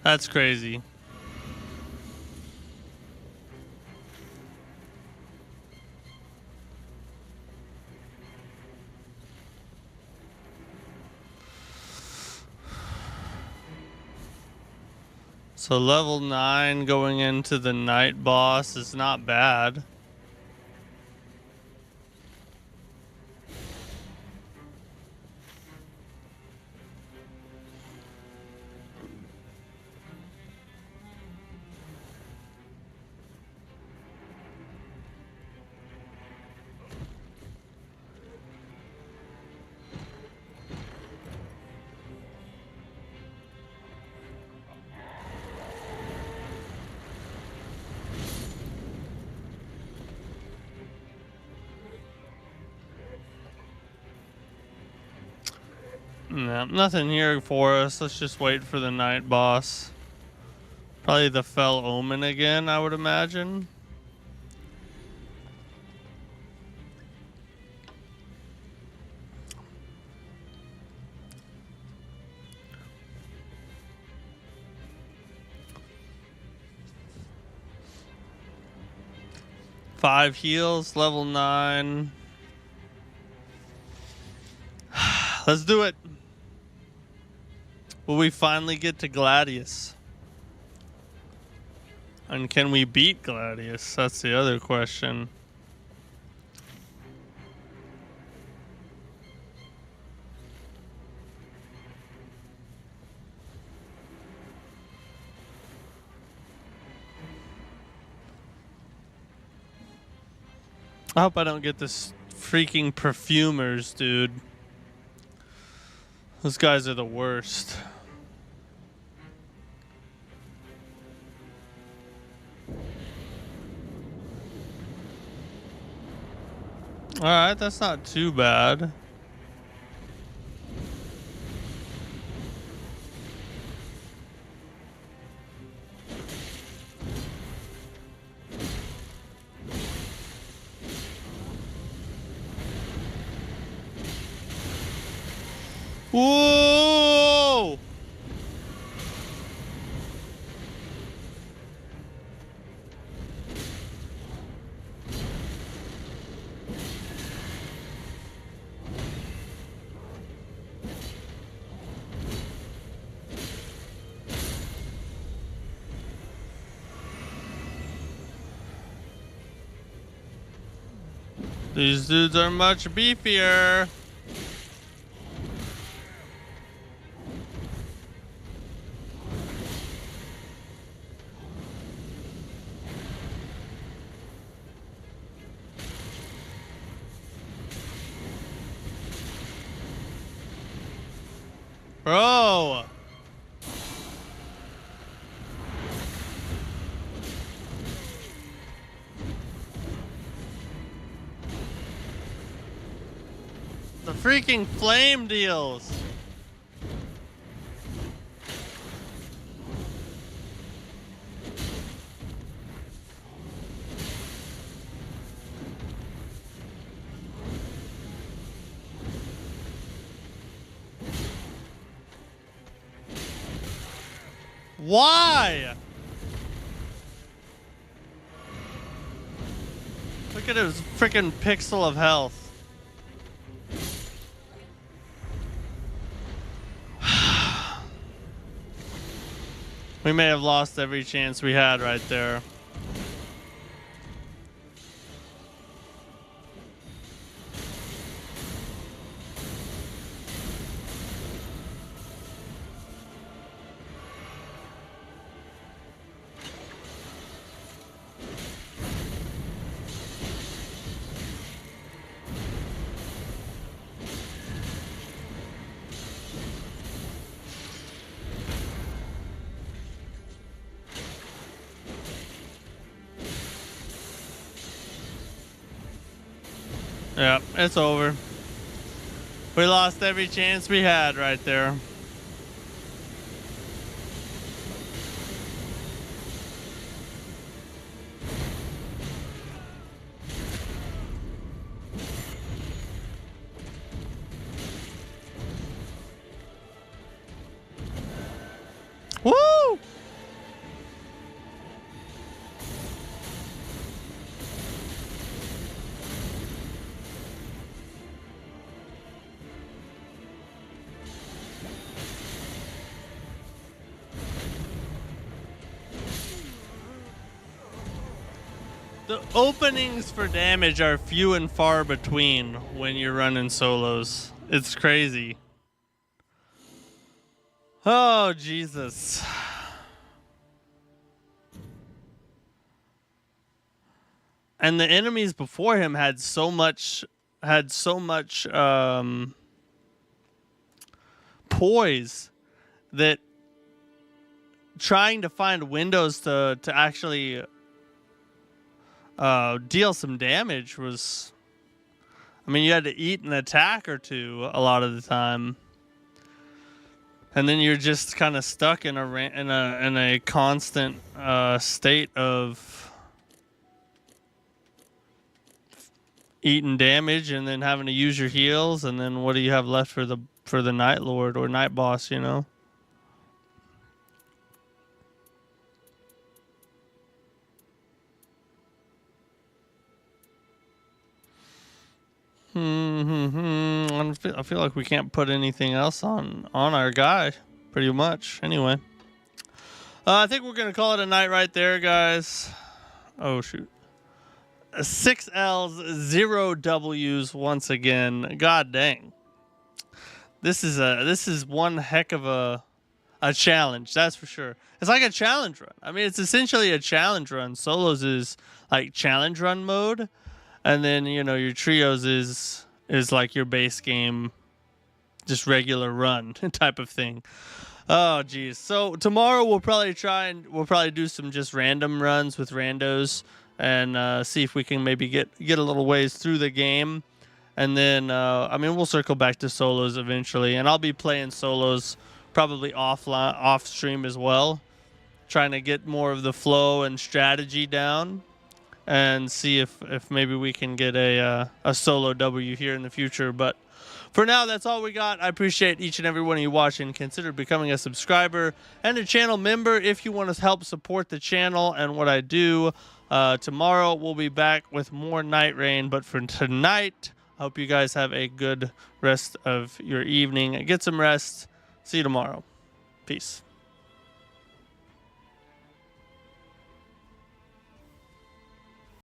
That's crazy. So level 9 going into the night boss is not bad. No, nothing here for us. Let's just wait for the night boss. Probably the Fell Omen again, I would imagine. 5 heals, level 9. Let's do it. Will we finally get to Gladius? And can we beat Gladius? That's the other question. I hope I don't get this freaking perfumers, dude. Those guys are the worst. Alright, that's not too bad. Whoa! These dudes are much beefier. Bro. The freaking flame deals. Why? Look at his freaking pixel of health. We may have lost every chance we had right there. Yeah, it's over. We lost every chance we had right there. Woo! The openings for damage are few and far between when you're running solos. It's crazy. Oh, Jesus. And the enemies before him had so much poise that trying to find windows to actually deal some damage was, I mean, you had to eat an attack or two a lot of the time, and then you're just kind of stuck in a constant state of eating damage and then having to use your heals, and then what do you have left for the Night Lord or Night Boss, you know? I feel like we can't put anything else on our guy, pretty much. Anyway, I think we're gonna call it a night right there, guys. Oh shoot. 6 L's, 0 W's once again. God dang. This is one heck of a challenge, that's for sure. It's like a challenge run. I mean, it's essentially a challenge run. Solos is like challenge run mode, and then your trios is like your base game, just regular run type of thing. Oh geez. So tomorrow we'll probably do some just random runs with randos and see if we can maybe get a little ways through the game. And then, I mean, we'll circle back to solos eventually, and I'll be playing solos probably off stream as well, trying to get more of the flow and strategy down, and see if maybe we can get a solo W here in the future. But for now, that's all we got. I appreciate each and every one of you watching. Consider becoming a subscriber and a channel member if you want to help support the channel and what I do. Tomorrow we'll be back with more Nightreign, but for tonight, I hope you guys have a good rest of your evening. Get some rest. See you tomorrow. Peace.